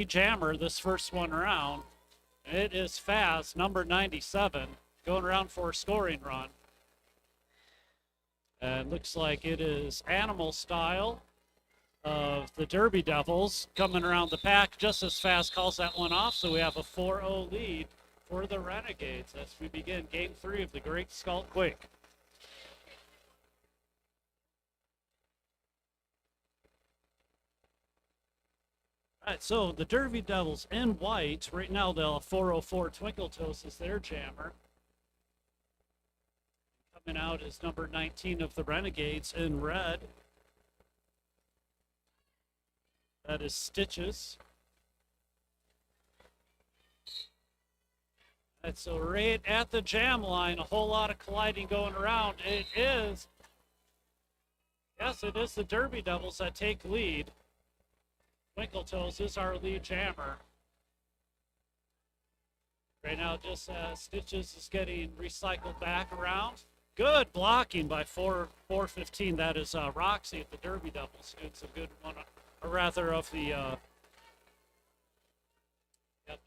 jammer this first one around. It is fast, number 97, going around for a scoring run. And looks like it is Animal Style of the Derby Devils coming around the pack just as fast, calls that one off. So we have a 4-0 lead for the Renegades as we begin game 3 of the Great Skull Quake. All right, so the Derby Devils in white. Right now, they'll 404 Twinkle Toes is their jammer. Coming out is number 19 of the Renegades in red. That is Stitches. And so right at the jam line, a whole lot of colliding going around. It is, yes, it is the Derby Devils that take lead. Twinkle Toes is our lead jammer. Right now, just Stitches is getting recycled back around. Good blocking by 415. That is Roxy at the Derby Devils doing some good one, or rather of the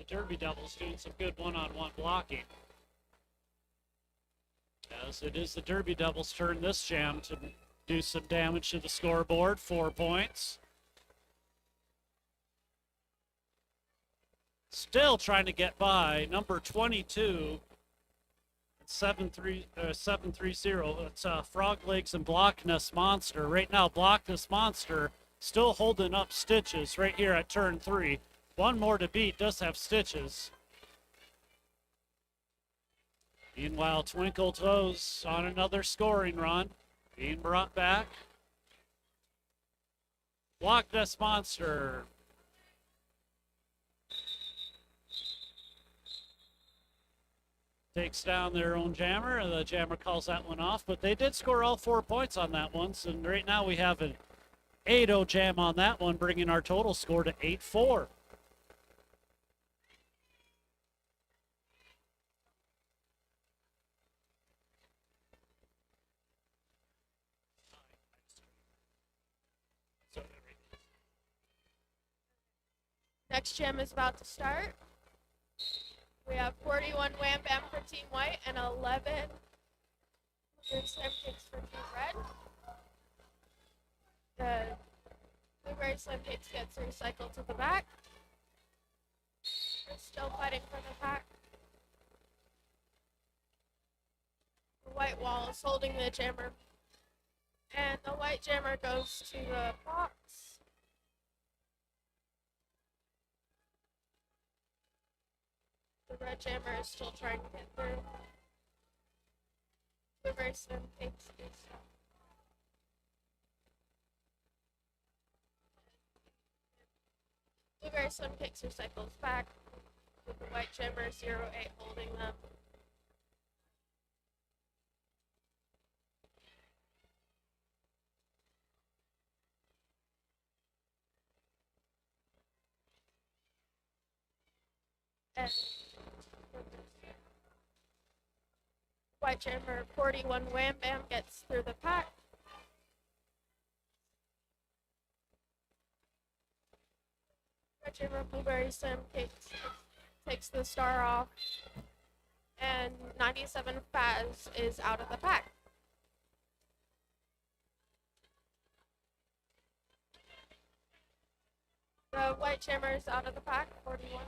Derby Devils doing some good one-on-one blocking. As it is the Derby Devils' turn this jam to do some damage to the scoreboard. 4 points. Still trying to get by number 22. 730. It's Frog Legs and Block Nest Monster. Right now, Block Nest Monster still holding up Stitches right here at turn 3. One more to beat, does have Stitches. Meanwhile, Twinkle Toes on another scoring run, being brought back. Block Nest Monster. Takes down their own jammer, and the jammer calls that one off, but they did score all 4 points on that one, so right now we have an 8-0 jam on that one, bringing our total score to 8-4. Next jam is about to start. We have 41 Wham Bam for Team White and 11 Slam Cakes for Team Red. The Blueberry Slam Cakes gets recycled to the back. We're still fighting for the pack. The white wall is holding the jammer. And the white jammer goes to the box. The red jammer is still trying to get through. Blueberry Slim Cakes is Blueberry Slim Cakes recycles back with the white jammer 08 holding them. And white jammer 41 Wham Bam gets through the pack. Red jammer Blueberry Slim Cakes takes the star off. And 97 Faz is out of the pack. The white jammer is out of the pack, 41.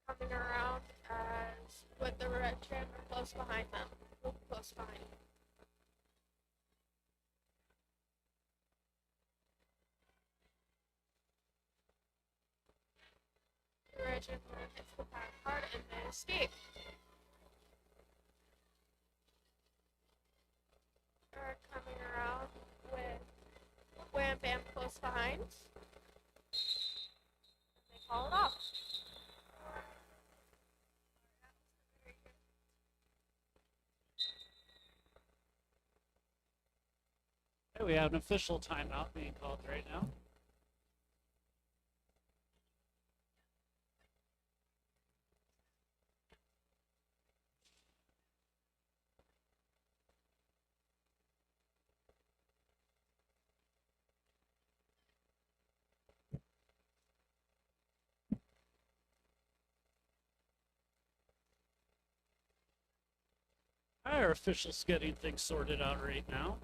Coming around as with the red jammer close behind them. Close behind. The red jammer hits the pack hard and they escape. They're coming around with Wham Bam close behind. They call it off. Hey, we have an official timeout being called right now. our officials getting things sorted out right now.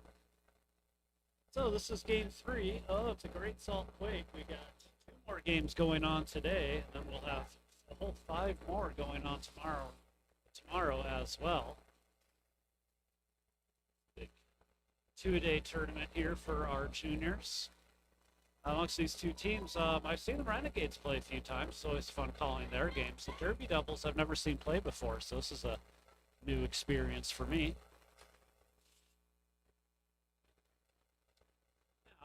So this is game 3 of the Great Salt Quake. We got 2 more games going on today, and then we'll have a whole 5 more going on tomorrow as well. Big 2-day tournament here for our juniors. Amongst these 2 teams, I've seen the Renegades play a few times, so it's fun calling their games. The Derby Devils I've never seen play before, so this is a new experience for me.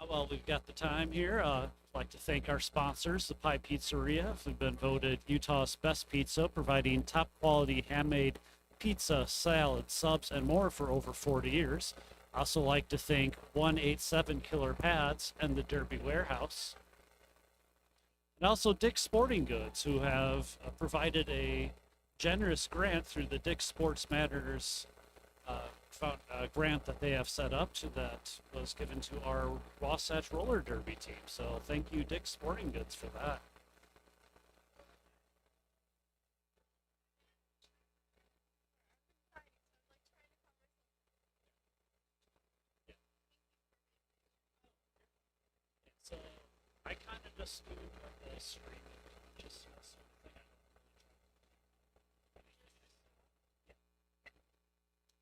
Well, we've got the time here. I'd like to thank our sponsors, the Pie Pizzeria, who've been voted Utah's best pizza, providing top quality handmade pizza, salad, subs, and more for over 40 years. I also like to thank 187 Killer Pads and the Derby Warehouse. And also Dick's Sporting Goods, who have provided a generous grant through the Dick's Sports Matters grant that they have set up that was given to our Wasatch Roller Derby team. So thank you, Dick's Sporting Goods, for that. So I kind of just do the streaming, just something.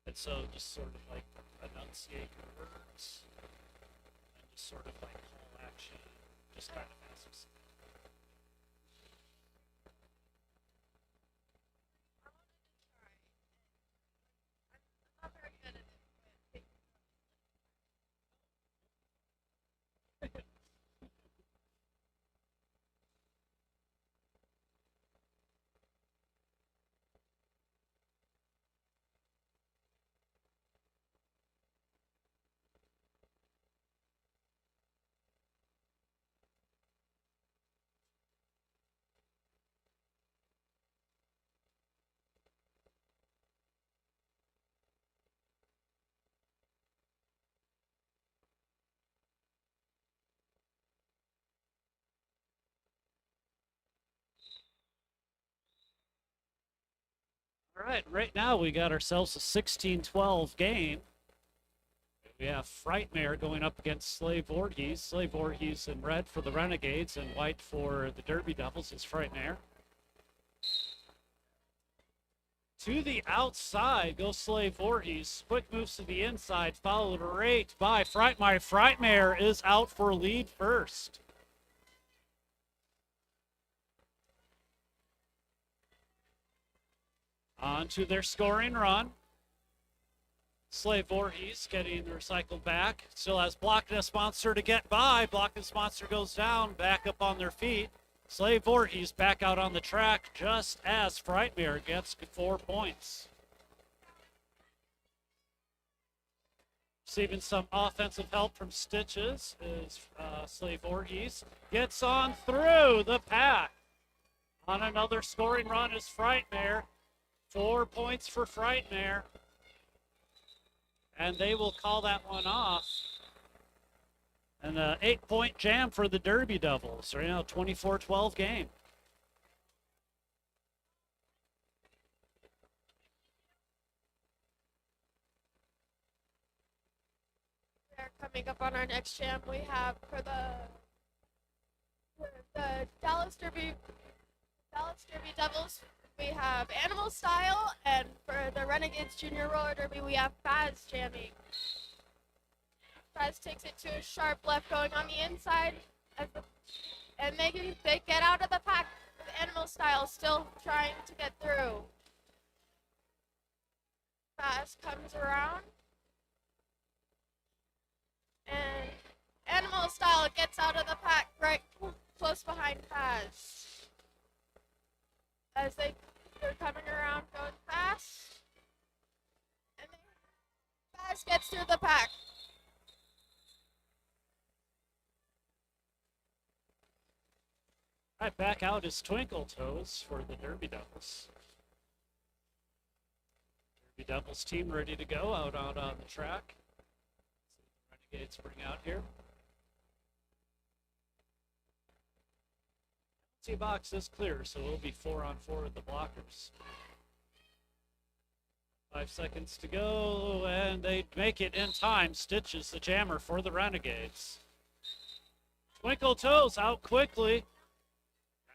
And so just sort of like enunciate your words and just sort of like call action, just kind of ask us. I'm not very good at it. All right now we got ourselves a 16-12 game. We have Frightmare going up against Slave Voorhees. Slave Voorhees in red for the Renegades and white for the Derby Devils is Frightmare. To the outside goes Slave Voorhees. Quick moves to the inside, followed right by Frightmare. Frightmare is out for lead first. On to their scoring run. Slave Voorhees getting recycled back. Still has Blockness Monster to get by. Blockness Monster goes down, back up on their feet. Slave Voorhees back out on the track just as Frightmare gets 4 points. Receiving some offensive help from Stitches is Slave Voorhees. Gets on through the pack. On another scoring run is Frightmare. 4 points for Frightmare. And they will call that one off. And an 8-point jam for the Derby Devils. Right now, 24-12 game. Coming up on our next jam, we have for the Dallas Derby Devils, we have Animal Style, and for the Renegades Junior Roller Derby, we have Faz jamming. Faz takes it to a sharp left going on the inside, and they get out of the pack with Animal Style still trying to get through. Faz comes around, and Animal Style gets out of the pack right close behind Faz. As they're coming around going fast, and Faz gets through the pack. All right, back out is Twinkle Toes for the Derby Devils. Derby Devils team ready to go out on the track. Renegades bring out here. Penalty box is clear, so it'll be 4-on-4 with the blockers. 5 seconds to go, and they make it in time. Stitches the jammer for the Renegades. Twinkle Toes out quickly.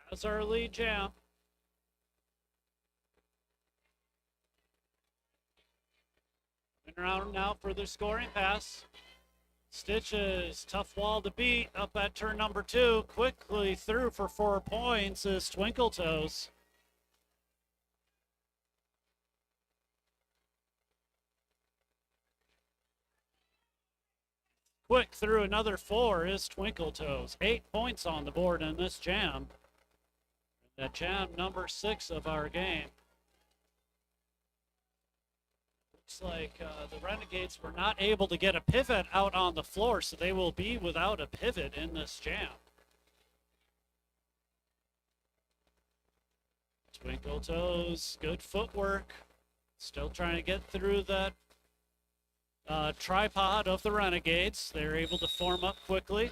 That's our lead jam. Around now for their scoring pass. Stitches, tough wall to beat up at turn number 2. Quickly through for 4 points is Twinkle Toes. Quick through another 4 is Twinkle Toes. 8 points on the board in this jam. That jam number 6 of our game. Looks like the Renegades were not able to get a pivot out on the floor, so they will be without a pivot in this jam. Twinkle Toes, good footwork. Still trying to get through that tripod of the Renegades. They're able to form up quickly.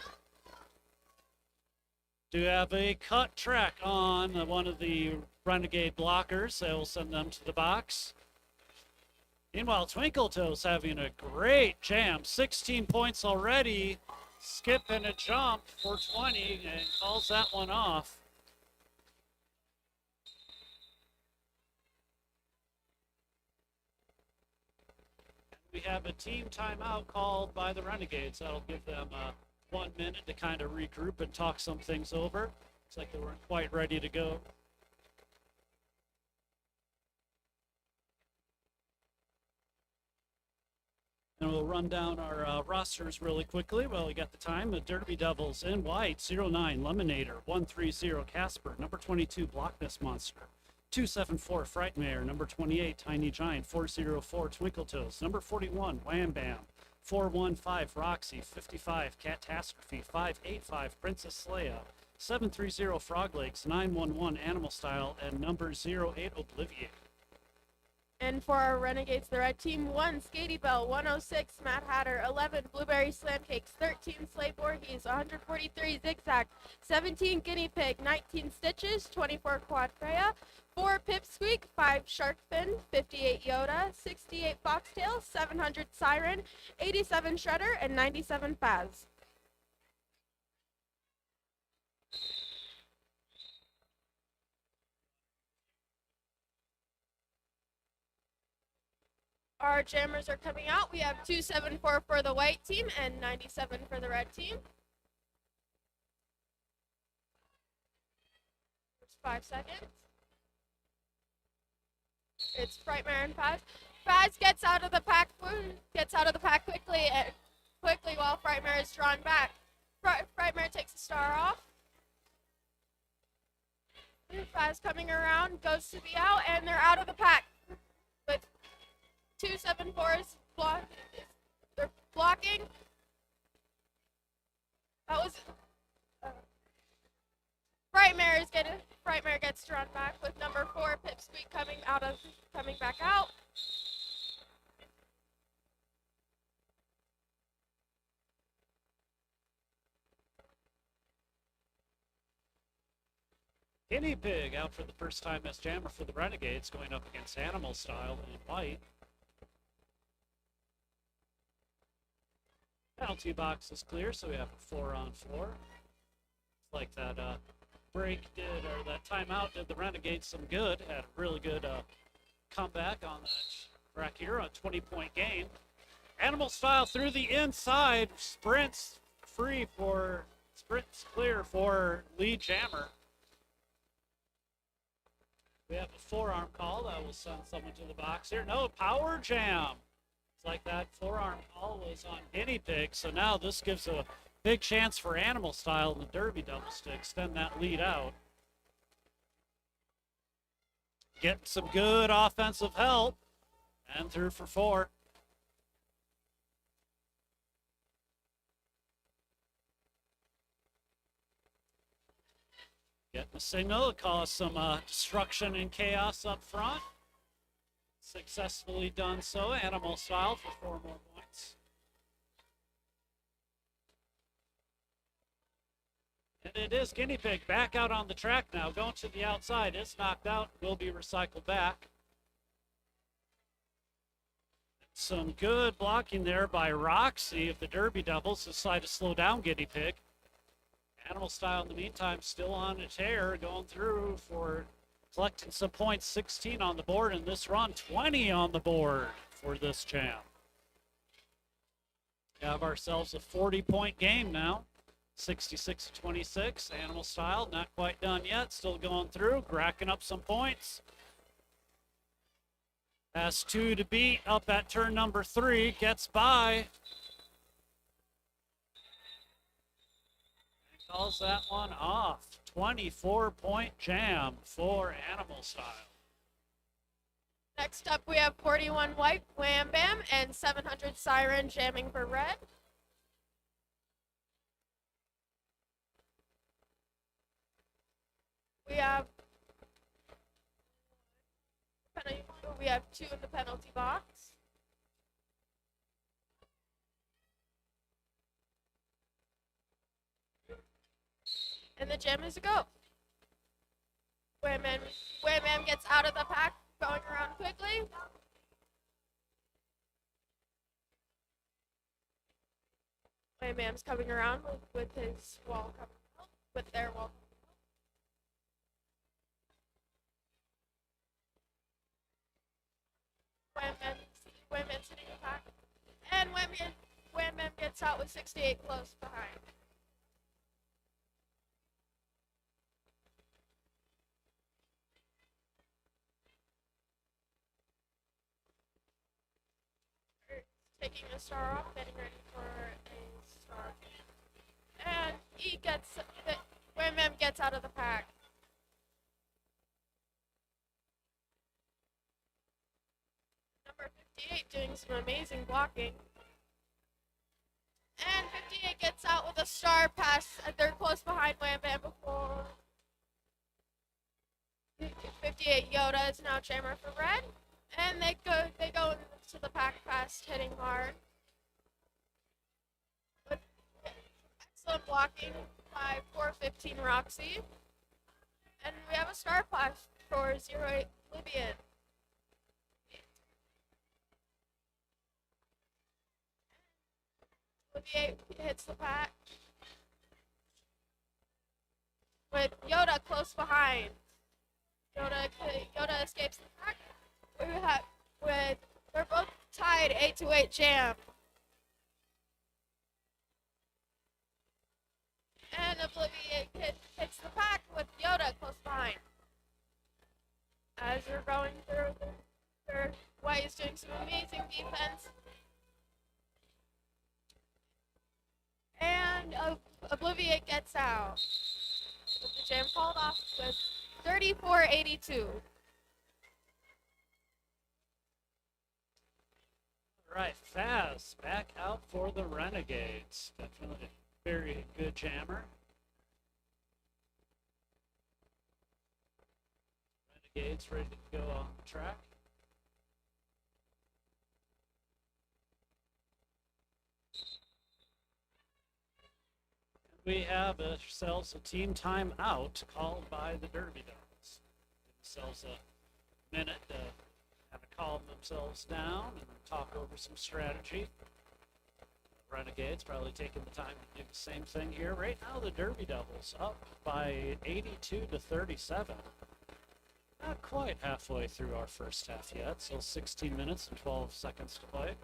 Do have a cut track on one of the Renegade blockers. They will send them to the box. Meanwhile, Twinkle Toes having a great jam. 16 points already. Skip and a jump for 20 and calls that one off. We have a team timeout called by the Renegades. That'll give them 1 minute to kind of regroup and talk some things over. Looks like they weren't quite ready to go. And we'll run down our rosters really quickly. Well, we got the time. The Derby Devils in white, 09 Lemonator, 130 Casper, number 22 Blockness Monster, 274 Frightmare, number 28 Tiny Giant, 404 Twinkle Toes, number 41 Wham Bam, 415 Roxy, 55 Catastrophe, 585 Princess Leia, 730 Frog Legs, 911 Animal Style, and number 08 Oblivion. And for our Renegades, the red team, 1 Skatey Bell, 106 Mad Hatter, 11 Blueberry Slam Cakes, 13 Slay Voorhees, 143 Zigzag, 17 Guinea Pig, 19 Stitches, 24 Quad Freya, 4 Pipsqueak, 5 Sharkfin, 58 Yoda, 68 Foxtail, 700 Siren, 87 Shredder, and 97 Faz. Our jammers are coming out. We have 274 for the white team and 97 for the red team. There's 5 seconds. It's Frightmare and Faz. Faz gets out of the pack quickly while Frightmare is drawn back. Frightmare takes a star off. Faz coming around, goes to the out, and they're out of the pack. But 274's they're blocking. That was Frightmare gets drawn back with number 4 Pipsqueak coming back out. Guinea Pig out for the first time as jammer for the Renegades, going up against Animal Style in white. Penalty box is clear, so we have a 4-on-4. It's like that break did, or that timeout did the Renegades some good. Had a really good comeback on that rack here, a 20-point game. Animal Style through the inside, sprints clear for lead jammer. We have a 4-arm call that will send someone to the box here. No, power jam. It's like that 4-arm call was on Guinea Pig, so now this gives a big chance for Animal Style and the Derby Devils to extend that lead out. Getting some good offensive help, and through for 4. Getting a signal to cause some destruction and chaos up front. Successfully done so. Animal Style for 4 more points. And it is Guinea Pig back out on the track now, going to the outside. It's knocked out, will be recycled back. Some good blocking there by Roxy of the Derby Devils. Decide to slow down Guinea Pig. Animal Style in the meantime still on a tear, going through for collecting some points. 16 on the board in this run, 20 on the board for this champ. We have ourselves a 40-point game now. 66-26. Animal Style not quite done yet, still going through, racking up some points. Has 2 to beat up at turn number 3, gets by. Calls that one off. 24-point jam for Animal Style. Next up, we have 41 White Wham Bam and 700 Siren jamming for Red. We have 2 in the penalty box. And the jam is a go. Wham Bam gets out of the pack, going around quickly. Wham Bam's coming around with his wall coming out, with their wall. Wham Bam's hitting the pack. And Wham Bam gets out with 68 close behind. Taking a star off, getting ready for a star. And Wham Bam gets out of the pack. Number 58 doing some amazing blocking. And 58 gets out with a star pass. They're close behind Wham Bam before. 58 Yoda is now jammer for Red. And they go into the pack past, hitting hard. With excellent blocking by 415 Roxy. And we have a star pass for 08 Oblivion. Oblivion hits the pack. With Yoda close behind. Yoda escapes the pack. They're both tied 8-8 jam. And Oblivion hits the pack with Yoda close behind. As they're going through, White is doing some amazing defense. And Oblivion gets out. With the jam called off with 34-82. All right, Faz back out for the Renegades. Definitely a very good jammer. Renegades ready to go on the track. We have ourselves a team timeout called by the Derby Devils. Give themselves a minute to have to calm themselves down and talk over some strategy. Renegades probably taking the time to do the same thing here. Right now, the Derby Devils up by 82-37. Not quite halfway through our first half yet, so 16 minutes and 12 seconds to play.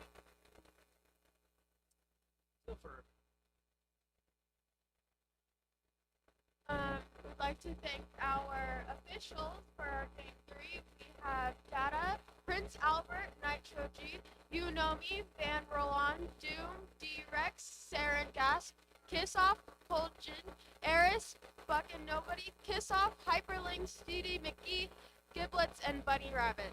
We'd like to thank our officials for our game 3. We have Data, Prince Albert, Nitro G, You Know Me, Van Roland, Doom, D-Rex, Saren Gas, Kiss Off, Fulgen, Eris, Buckin' Nobody, Kiss Off, Hyperlink, Steedy McGee, Giblets, and Bunny Rabbit.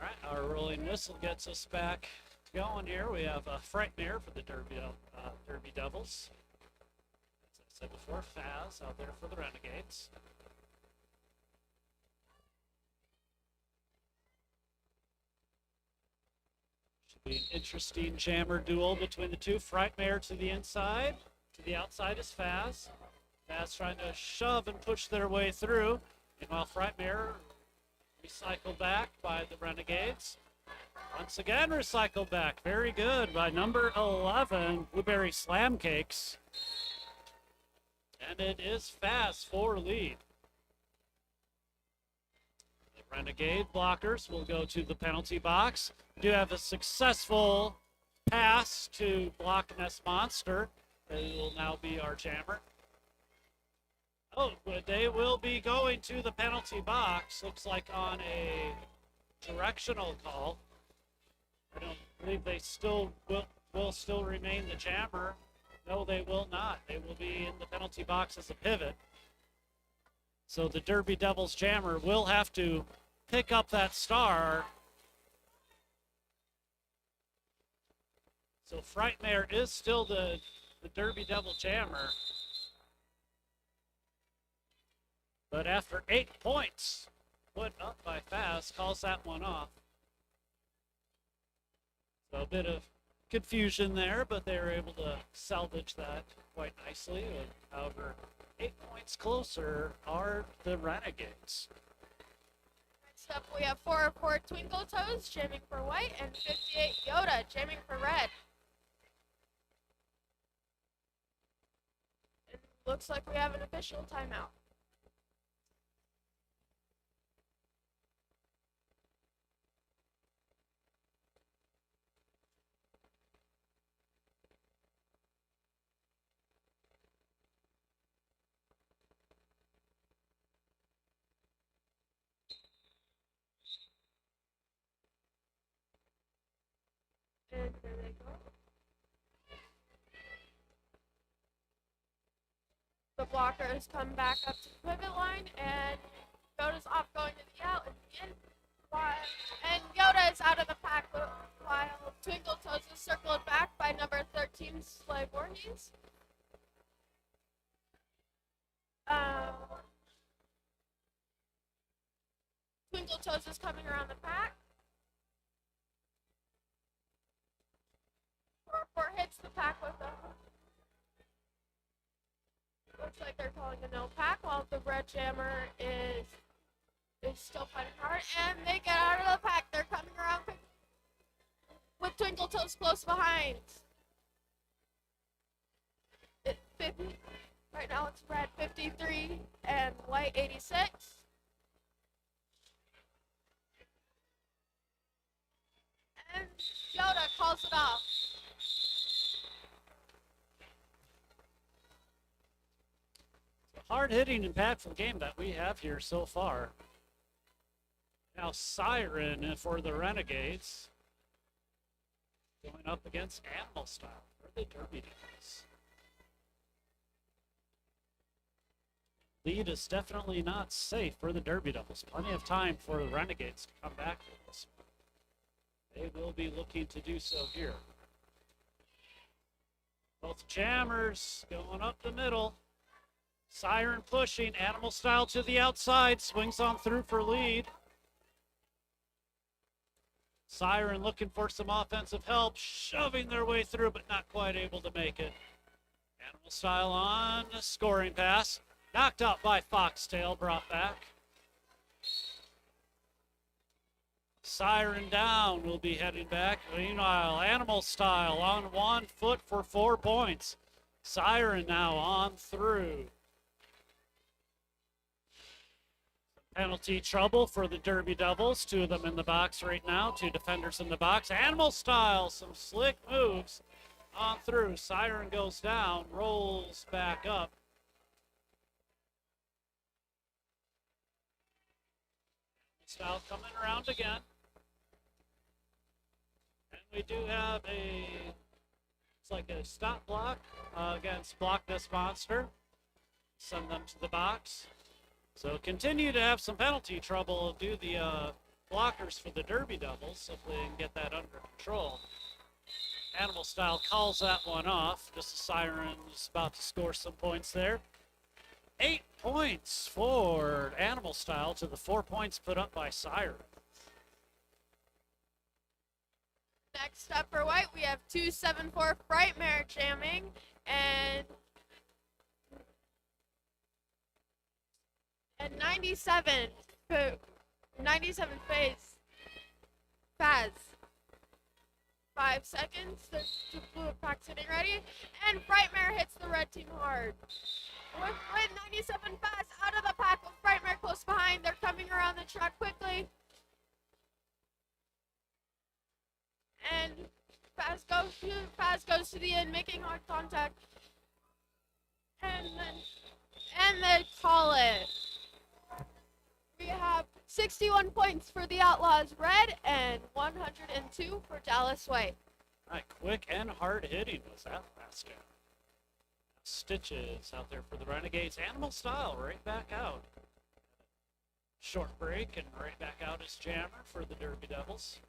All right, our rolling whistle gets us back going here. We have a Frightmare for the Derby Devils. As I said before, Faz out there for the Renegades. Should be an interesting jammer duel between the two. Frightmare to the inside, To the outside is Faz. Faz trying to shove and push their way through. Meanwhile, Frightmare recycled back by the Renegades. Once again, recycled back. Very good by number 11, Blueberry Slam Cakes. And it is Faz for lead. The Renegade blockers will go to the penalty box. We do have a successful pass to block Nest Monster. They will now be our jammer. Oh, but they will be going to the penalty box. Looks like on a directional call. I don't believe they still will still remain the jammer. No, they will not. They will be in the penalty box as a pivot. So the Derby Devils jammer will have to pick up that star. So Frightmare is still the Derby Devil jammer. But after 8 points put up by Faz, calls that one off. So a bit of confusion there, but they were able to salvage that quite nicely. However, 8 points closer are the Renegades. Next up, we have 404 Twinkle Toes jamming for white and 58 Yoda jamming for red. It looks like we have an official timeout. And there they go. The blockers come back up to the pivot line, and Yoda's off going to the out, and Yoda is out of the pack while Twinkle Toes is circled back by number 13, Slay Voorhees. Twinkle Toes is coming around the pack. 4 hits the pack with a. Looks like they're calling a no pack while the red jammer is still fighting hard, and they get out of the pack. They're coming around quick with Twinkle Toes close behind. 50. Right now it's red 53 and white 86. And Yoda calls it off. Hard-hitting, impactful game that we have here so far. Now Siren for the Renegades. Going up against Animal Style for the Derby Devils. Lead is definitely not safe for the Derby Devils. Plenty of time for the Renegades to come back to this one. They will be looking to do so here. Both jammers going up the middle. Siren pushing, Animal Style to the outside, swings on through for lead. Siren looking for some offensive help, shoving their way through, but not quite able to make it. Animal Style on a scoring pass, knocked out by Foxtail, brought back. Siren down, will be heading back. Meanwhile, Animal Style on 1 foot for 4 points. Siren now on through. Penalty trouble for the Derby Devils. 2 of them in the box right now. 2 defenders in the box. Animal Style, some slick moves on through. Siren goes down, rolls back up. Style coming around again. And we do have it's like a stop block against Block This Monster. Send them to the box. So continue to have some penalty trouble. Do the blockers for the Derby Devils if they can get that under control. Animal Style calls that one off. Just as Siren's about to score some points there. 8 points for Animal Style to the 4 points put up by Siren. Next up for white, we have 274 Frightmare jamming, and And 97 phase. Faz. 5 seconds. The blue pack's hitting ready. And Frightmare hits the red team hard. With 97 Faz out of the pack with Frightmare close behind. They're coming around the track quickly. And Faz goes to the end, making hard contact. And they call it. We have 61 points for the Outlaws Red and 102 for Dallas White. All right, quick and hard hitting was that last jam. Stitches out there for the Renegades. Animal Style right back out. Short break and right back out as jammer for the Derby Devils.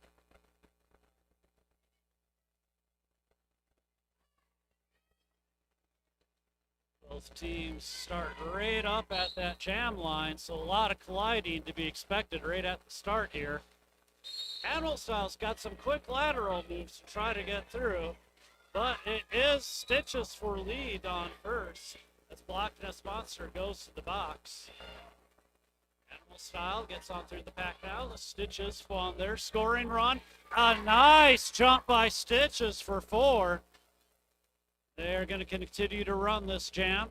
Both teams start right up at that jam line, so a lot of colliding to be expected right at the start here. Animal Style's got some quick lateral moves to try to get through, but it is Stitches for lead on first as Block Nest Monster goes to the box. Animal Style gets on through the pack now. The Stitches on their scoring run. A nice jump by Stitches for 4. They're going to continue to run this jam.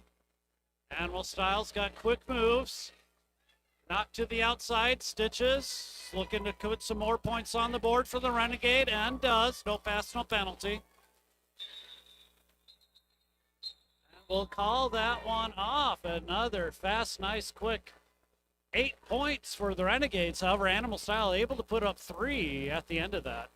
Animal Style's got quick moves. Knock to the outside. Stitches looking to put some more points on the board for the Renegade, and does. No pass, no penalty. And we'll call that one off. Another fast, nice, quick 8 points for the Renegades. However, Animal Style able to put up 3 at the end of that.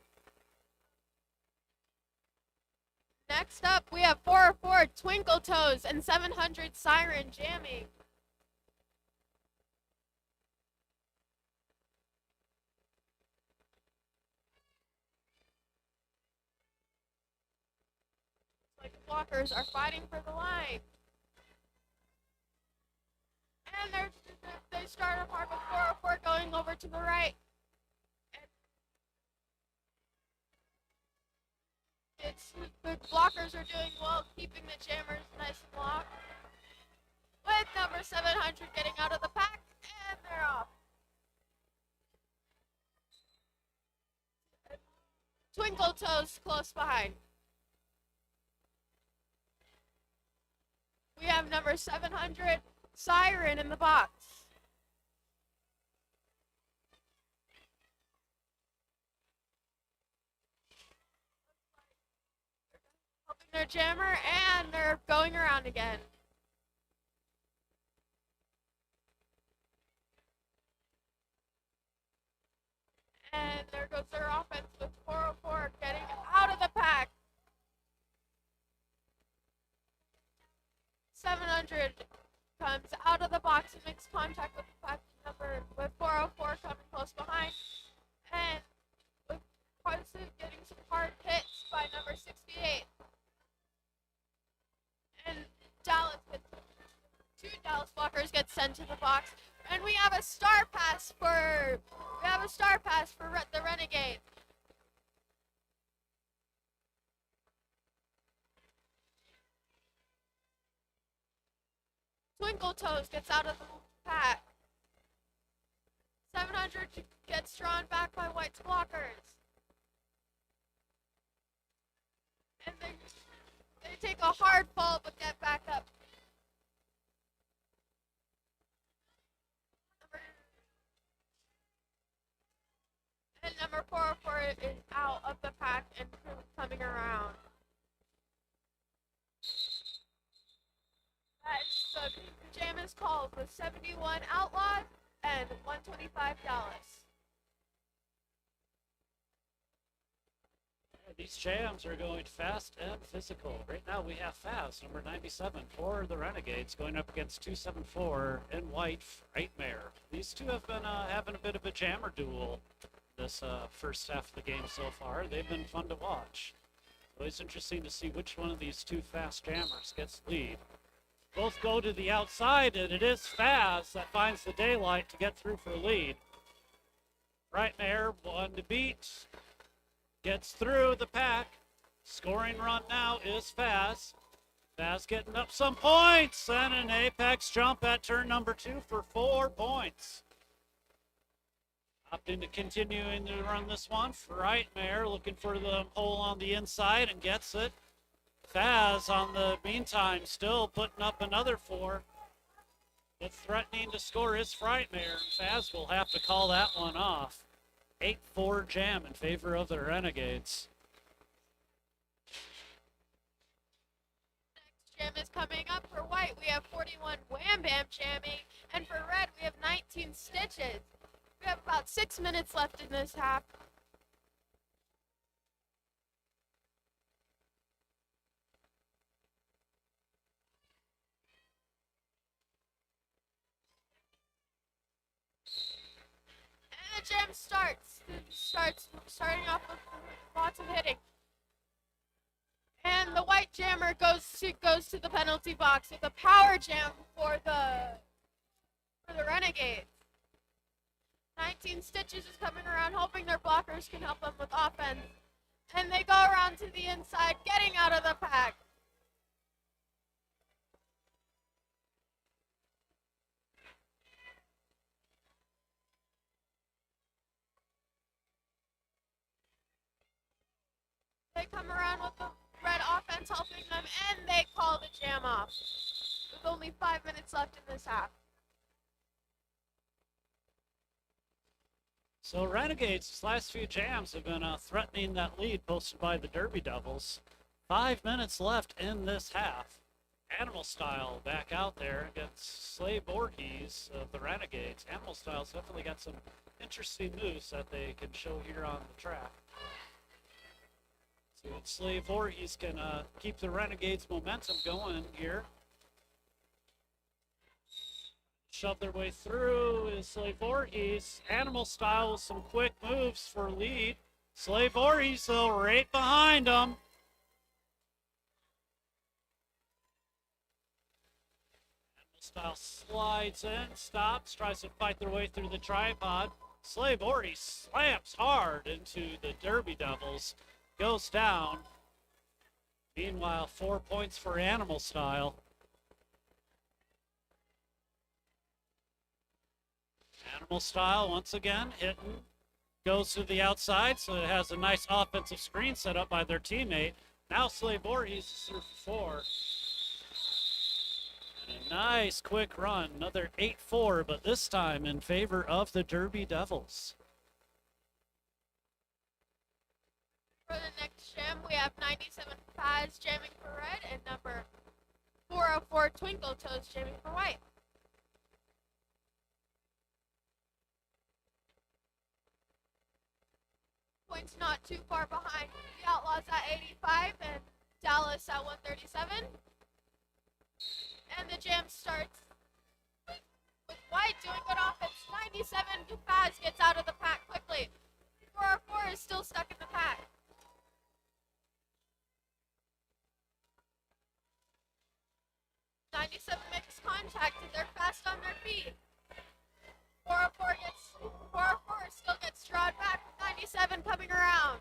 Next up, we have 404 Twinkle Toes and 700 Siren jamming. Like the blockers are fighting for the line. And they start apart with 404 going over to the right. The blockers are doing well, keeping the jammers nice and locked. With number 700 getting out of the pack, and they're off. Twinkle Toes close behind. We have number 700 Siren in the box. Their jammer, and they're going around again. And there goes their offense with 404 getting out of the pack. 700 comes out of the box and makes contact with the pack number with 404 coming close behind. And with Quincy getting some hard hits by number 68. And two Dallas blockers get sent to the box, and we have a star pass for the Renegade. Twinkle Toes gets out of the pack. 700 gets drawn back by White's blockers, and they take a hard fall but get back up. And number 404 is out of the pack and coming around. The jam is called with 71 Outlaws and 125 Dallas. These jams are going fast and physical. Right now we have Faz, number 97, for the Renegades, going up against 274 in white, Frightmare. These two have been having a bit of a jammer duel this first half of the game so far. They've been fun to watch. Always interesting to see which one of these two fast jammers gets lead. Both go to the outside, and it is Faz that finds the daylight to get through for lead. Frightmare, one to beat. Gets through the pack. Scoring run now is Faz. Faz getting up some points and an apex jump at turn number 2 for 4 points. Opting to continuing to run this one. Frightmare looking for the hole on the inside and gets it. Faz on the meantime still putting up another 4. But threatening to score is Frightmare, and Faz will have to call that one off. 8-4 jam in favor of the Renegades. Next jam is coming up. For white, we have 41 Wham Bam jamming, and for red, we have 19 Stitches. We have about 6 minutes left in this half. And the jam starting off with lots of hitting. And the white jammer goes to the penalty box with a power jam for the Renegades. 19 Stitches is coming around, hoping their blockers can help them with offense. And they go around to the inside, getting out of the pack. They come around with the red offense helping them, and they call the jam off. With only 5 minutes left in this half. So Renegades' last few jams have been threatening that lead posted by the Derby Devils. 5 minutes left in this half. Animal Style back out there against Slave Voorhees of the Renegades. Animal Style's definitely got some interesting moves that they can show here on the track. So Slave Voorhees can keep the Renegades' momentum going here. Shove their way through is Slave Voorhees. Animal Style with some quick moves for lead. Slave Voorhees, though, right behind them. Animal Style slides in, stops, tries to fight their way through the tripod. Slave Voorhees slams hard into the Derby Devils. Goes down. Meanwhile, 4 points for Animal Style. Animal Style once again hitting, goes to the outside, so it has a nice offensive screen set up by their teammate. Now Slave Voorhees is through for 4. And a nice quick run, another 8-4, but this time in favor of the Derby Devils. For the next jam, we have 97 Faz jamming for red and number 404 Twinkle Toes jamming for white. Points not too far behind. The Outlaws at 85 and Dallas at 137. And the jam starts with white doing good offense. 97 Faz gets out of the pack quickly. 404 is still stuck in the pack. 97 makes contact and they're fast on their feet. 404 still gets drawn back with 97 coming around.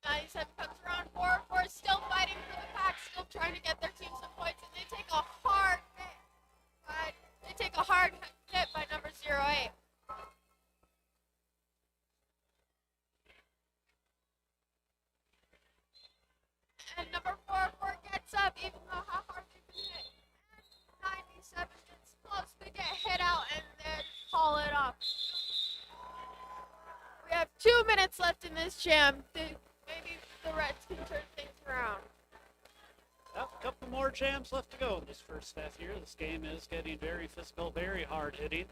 97 comes around. 404 is still fighting for the pack, still trying to get their team some points, and they take a hard hit. They take a hard hit by number 08. And number 404 gets up, even though how hard they've been hit. And 97 gets close to get hit out and then call it off. We have 2 minutes left in this jam. Maybe the Reds can turn things around. Well, a couple more jams left to go in this first half here. This game is getting very physical, very hard hitting.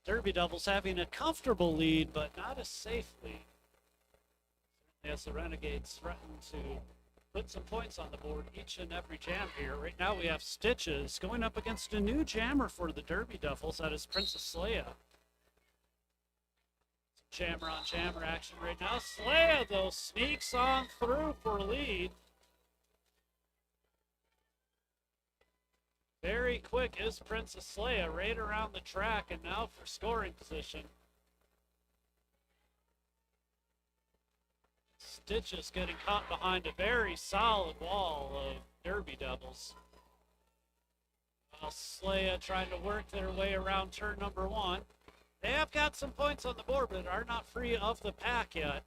Derby Devils having a comfortable lead, but not a safe lead. As the Renegades threaten to put some points on the board each and every jam here. Right now we have Stitches going up against a new jammer for the Derby Devils. That is Princess Leia. Jammer on jammer action right now. Leia, though, sneaks on through for lead. Very quick is Princess Leia right around the track and now for scoring position. Stitches getting caught behind a very solid wall of Derby Devils. Slaya trying to work their way around turn number 1. They have got some points on the board, but are not free of the pack yet.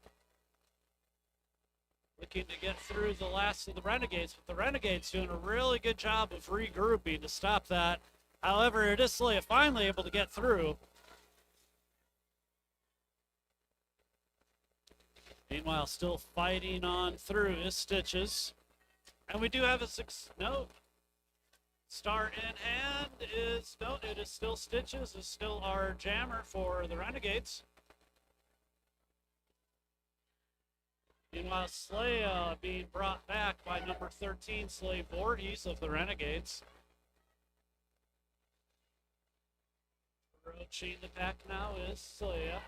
Looking to get through the last of the Renegades, but the Renegades doing a really good job of regrouping to stop that. However, it is Slaya finally able to get through. Meanwhile, still fighting on through is Stitches. And we do have a start in hand is, no, it is still Stitches, is still our jammer for the Renegades. Meanwhile, Slaya being brought back by number 13, Slay Voorhees of the Renegades. Approaching the pack now is Slaya.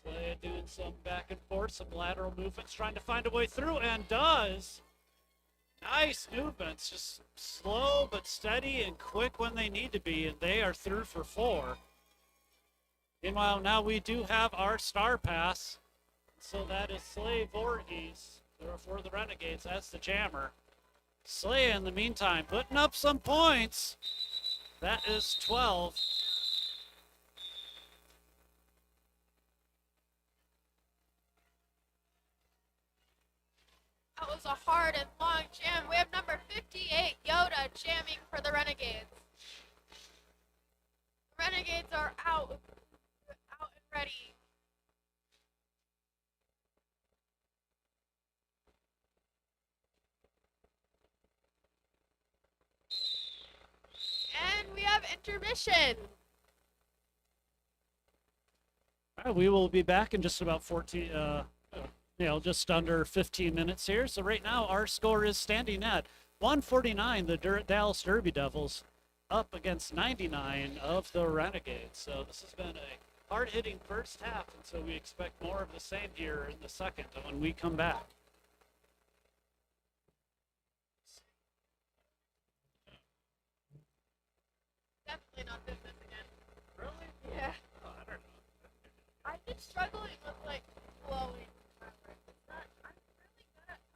Slaya doing some back and forth, some lateral movements, trying to find a way through, and does. Nice movements, just slow but steady and quick when they need to be, and they are through for 4. Meanwhile, now we do have our star pass, so that is Slay Voorhees for the Renegades as the jammer. Slay, in the meantime, putting up some points. That is 12. That was a hard and long jam. We have number 58, Yoda, jamming for the Renegades. The Renegades are out and ready. And we have intermission. All right, we will be back in just about 14, just under 15 minutes here. So right now our score is standing at 149, the Dallas Derby Devils up against 99 of the Renegades. So this has been a hard-hitting first half, and so we expect more of the same here in the second when we come back. Definitely not business again. Really? Yeah. Oh, I don't know. I've been struggling with flowing. I'm really good at talking. I talk a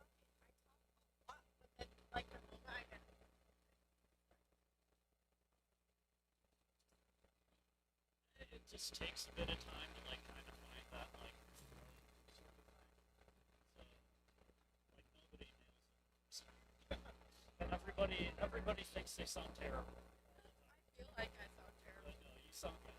lot, but then the moment I get It just takes a bit of time to kind of find that nobody nails it. And everybody thinks they sound terrible. I feel like I sound terrible. No, you sound good.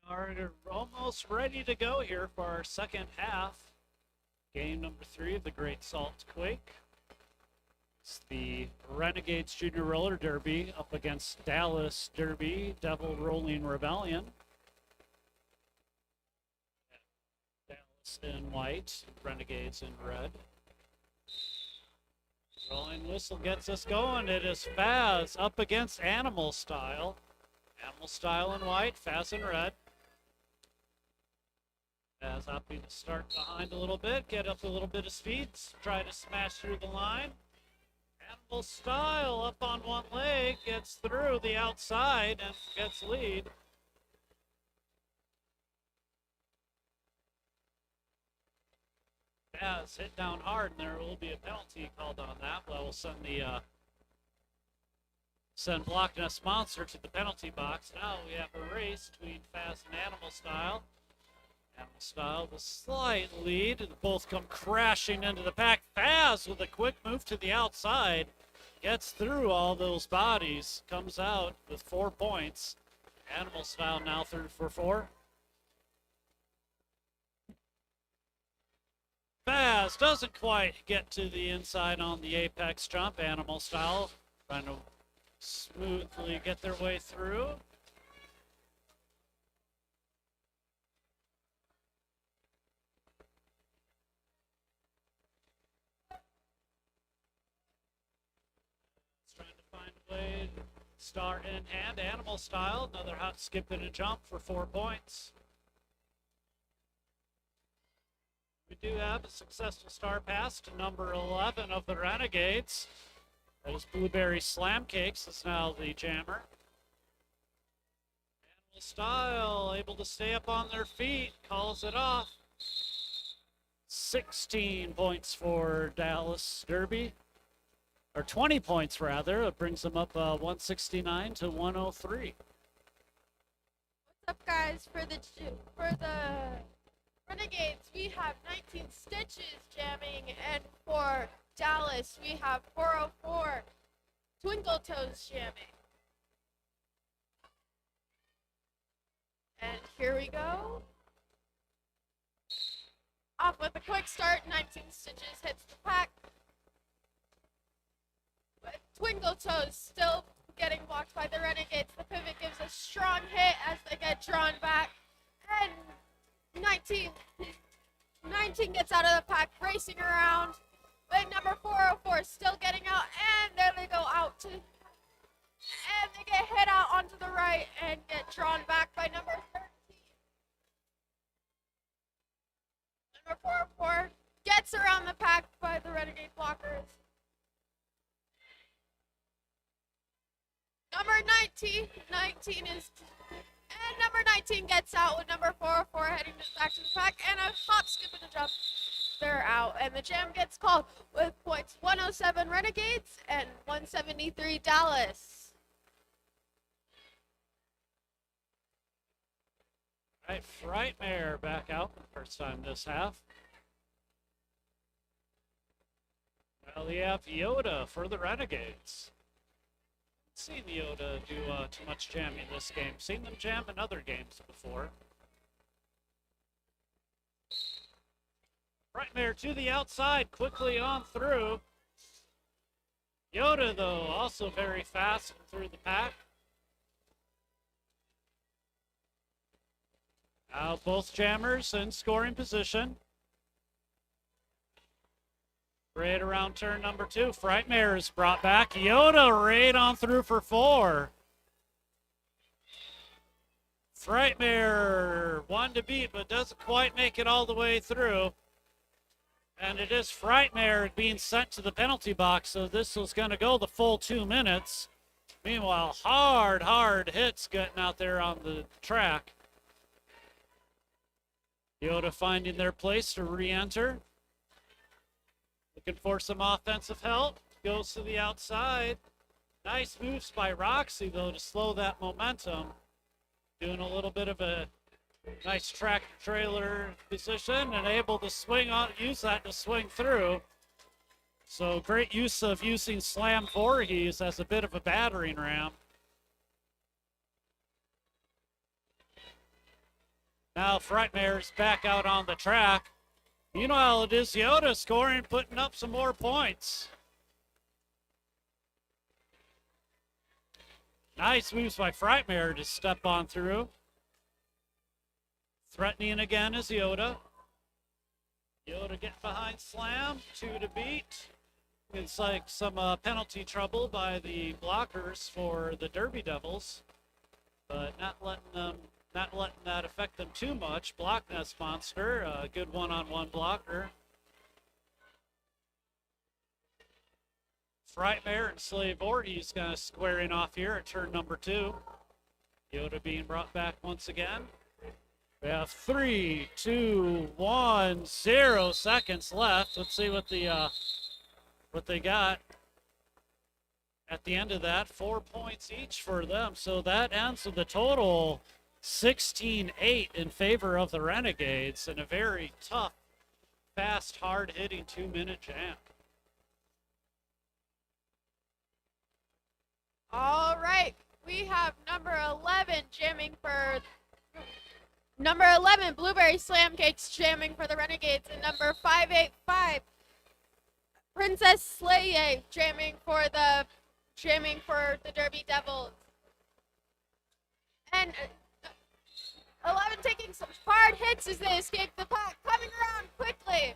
are almost ready to go here for our second half. Game number 3 of the Great Salt Quake. It's the Renegades Junior Roller Derby up against Dallas Derby Devil Rolling Rebellion. Dallas in white, Renegades in red. Rolling whistle gets us going. It is Faz up against Animal Style. Animal Style in white, Faz in red. Faz opting to start behind a little bit, get up a little bit of speed, try to smash through the line. Animal Style up on one leg, gets through the outside and gets lead. Faz hit down hard, and there will be a penalty called on that. Well, we'll send Block Nest Monster to the penalty box. Now we have a race between Faz and Animal Style. Animal Style with a slight lead, and both come crashing into the pack. Faz with a quick move to the outside, gets through all those bodies, comes out with 4 points. Animal Style now through for 4. Faz doesn't quite get to the inside on the apex jump. Animal Style trying to smoothly get their way through. Trying to find a way. Star in hand, Animal Style. Another hot skip and a jump for 4 points. We do have a successful star pass to number 11 of the Renegades. That is Blueberry Slam Cakes. Is now the jammer. Animal Style able to stay up on their feet, calls it off. 16 points for Dallas Derby. Or 20 points rather. It brings them up 169 to 103. What's up, guys? For the Renegades, we have 19 Stitches jamming, and for Dallas, we have 404 Twinkle Toes jamming. And here we go. Off with a quick start, 19 Stitches hits the pack. But Twinkle Toes still getting blocked by the Renegades. The pivot gives a strong hit as they get drawn back. And 19 gets out of the pack, racing around. But number 404 still getting out, and there they go out to, and they get hit out onto the right and get drawn back by number 13. Number 404 gets around the pack by the Renegade blockers. Number 19 is, and number 19 gets out with number 404 heading back to the pack, and a hop, skip, and a jump. They're out, and the jam gets called with points 107 Renegades and 173 Dallas. All right, Frightmare back out for the first time this half. Well, we have Yoda for the Renegades. Seen Yoda do too much jamming this game. Seen them jam in other games before. Frightmare to the outside, quickly on through. Yoda, though, also very fast through the pack. Now both jammers in scoring position. Right around turn number 2. Frightmare is brought back. Yoda right on through for 4. Frightmare one to beat, but doesn't quite make it all the way through. And it is Frightmare being sent to the penalty box, so this was going to go the full 2 minutes. Meanwhile, hard hits getting out there on the track. Yoda finding their place to re-enter. Looking for some offensive help. Goes to the outside. Nice moves by Roxy, though, to slow that momentum. Doing a little bit of a nice tractor trailer position and able to swing on, use that to swing through. So great use of using Slam Voorhees as a bit of a battering ram. Now Frightmare's back out on the track. You know how it is, Yoda scoring, putting up some more points. Nice moves by Frightmare to step on through. Threatening again is Yoda. Yoda getting behind Slam, 2 to beat. It's like some penalty trouble by the blockers for the Derby Devils, but not letting that affect them too much. Block Nest Monster, a good one-on-one blocker. Frightmare and Slave Voorhees kind of squaring off here at turn number 2. Yoda being brought back once again. We have 3, 2, 1, 0 seconds left. Let's see what they got at the end of that. 4 points each for them. So that ends with a total 16-8 in favor of the Renegades in a very tough, fast, hard-hitting 2-minute jam. All right, we have number 11 jamming for number 11 Blueberry Slam Cakes jamming for the Renegades, and number 585 Princess Slaye jamming for the Derby Devils. And 11 taking some hard hits as they escape the pack, coming around quickly,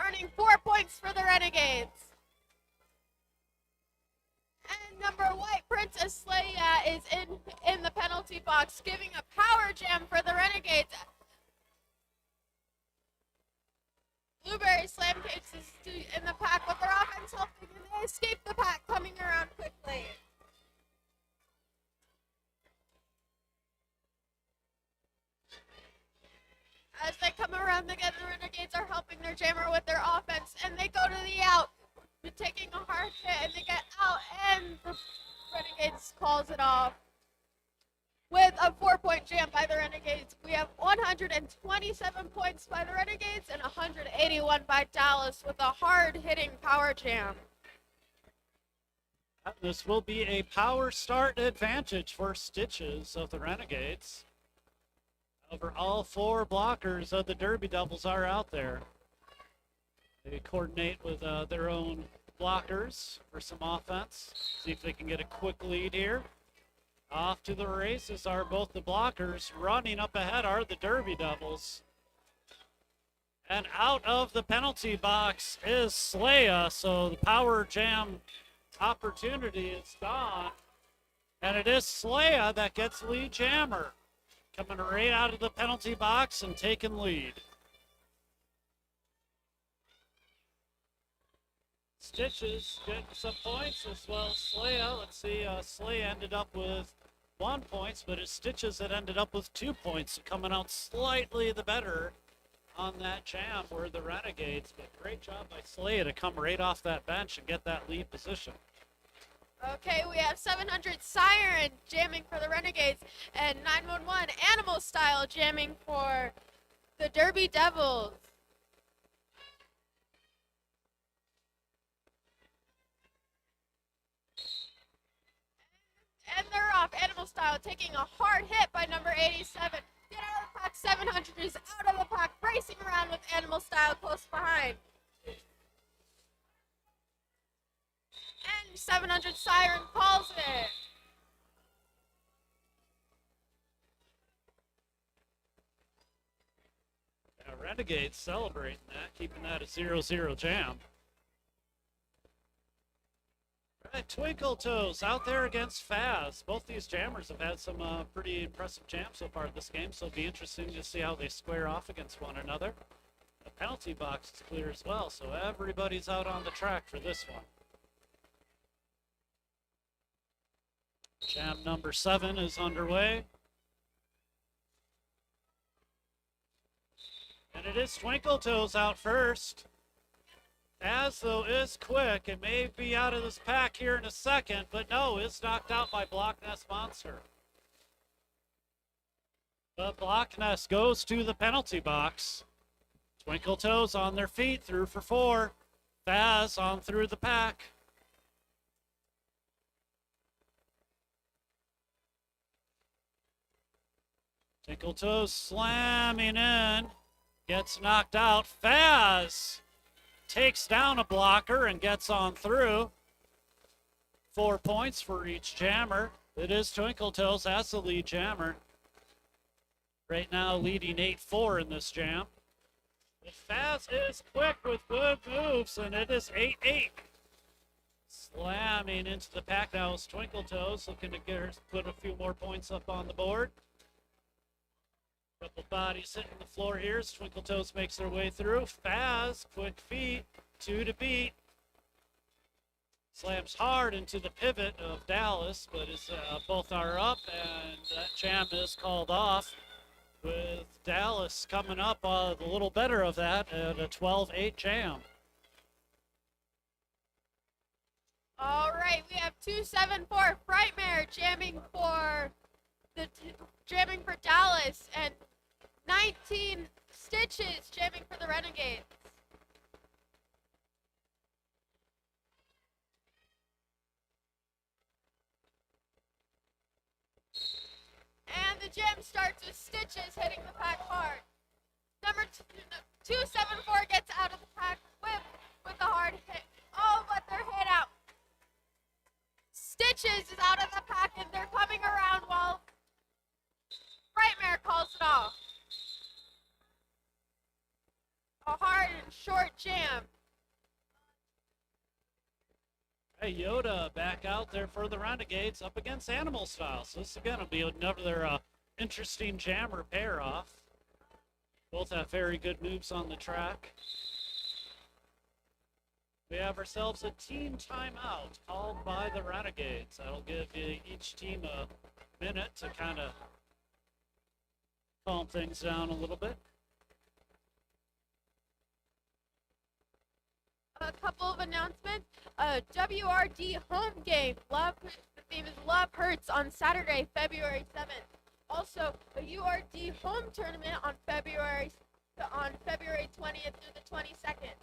earning 4 points for the Renegades. And number white, Princess Leia, is in the penalty box, giving a power jam for the Renegades. Blueberry Slam Cakes is in the pack with their offense helping, and they escape the pack, coming around quickly. As they come around again, the Renegades are helping their jammer with their offense, and they go to the out, taking a hard hit, and they get out, and the Renegades calls it off. With a 4-point jam by the Renegades, we have 127 points by the Renegades and 181 by Dallas with a hard-hitting power jam. This will be a power start advantage for Stitches of the Renegades. However, all 4 blockers of the Derby Devils are out there. They coordinate with their own blockers for some offense. See if they can get a quick lead here. Off to the races are both the blockers. Running up ahead are the Derby Devils. And out of the penalty box is Slaya, so the power jam opportunity is gone. And it is Slaya that gets lead jammer. Coming right out of the penalty box and taking lead. Stitches getting some points as well as Slaya. Let's see, Slaya ended up with 1 point, but it's Stitches that ended up with 2 points, coming out slightly the better on that jam were the Renegades. But great job by Slaya to come right off that bench and get that lead position. Okay, we have 700 Siren jamming for the Renegades and 911 Animal Style jamming for the Derby Devils. And they're off. Animal Style taking a hard hit by number 87. Get out of the pack. 700 is out of the pack, racing around with Animal Style close behind. And 700 Siren calls it. Now, Renegades celebrating that, keeping that a 0-0 jam. Right, Twinkle Toes out there against Faz. Both these jammers have had some pretty impressive jams so far this game, so it'll be interesting to see how they square off against one another. The penalty box is clear as well, so everybody's out on the track for this one. Jam number 7 is underway. And it is Twinkle Toes out first. As though is quick. It may be out of this pack here in a second, but no, it's knocked out by Block Nest Monster. But Block Nest goes to the penalty box. Twinkle Toes on their feet, through for 4. Faz on through the pack. Tinkle Toes slamming in. Gets knocked out. Faz takes down a blocker and gets on through. 4 points for each jammer. It is Twinkle Toes as the lead jammer. Right now leading 8-4 in this jam. Faz is quick with good moves, and it is 8-8. Slamming into the pack now is Twinkle Toes, looking to put a few more points up on the board. Couple bodies hitting the floor here as Twinkle Toes makes their way through. Faz, quick feet, 2 to beat. Slams hard into the pivot of Dallas, but both are up, and that jam is called off, with Dallas coming up a little better of that at a 12-8 jam. All right, we have 274 Frightmare jamming for Dallas, and 19 Stitches jamming for the Renegades. And the jam starts with Stitches hitting the pack hard. Number 274 gets out of the pack with a hard hit. Oh, but they're hit out. Stitches is out of the pack, and they're coming around while Frightmare calls it off. A hard and short jam. Hey, Yoda back out there for the Renegades up against Animal Style. So this again will be another interesting jammer pair off. Both have very good moves on the track. We have ourselves a team timeout called by the Renegades. That'll give each team a minute to kind of calm things down a little bit. A couple of announcements. WRD home game. The theme is Love Hurts on Saturday, February 7th. Also, a URD home tournament on February 20th through the 22nd.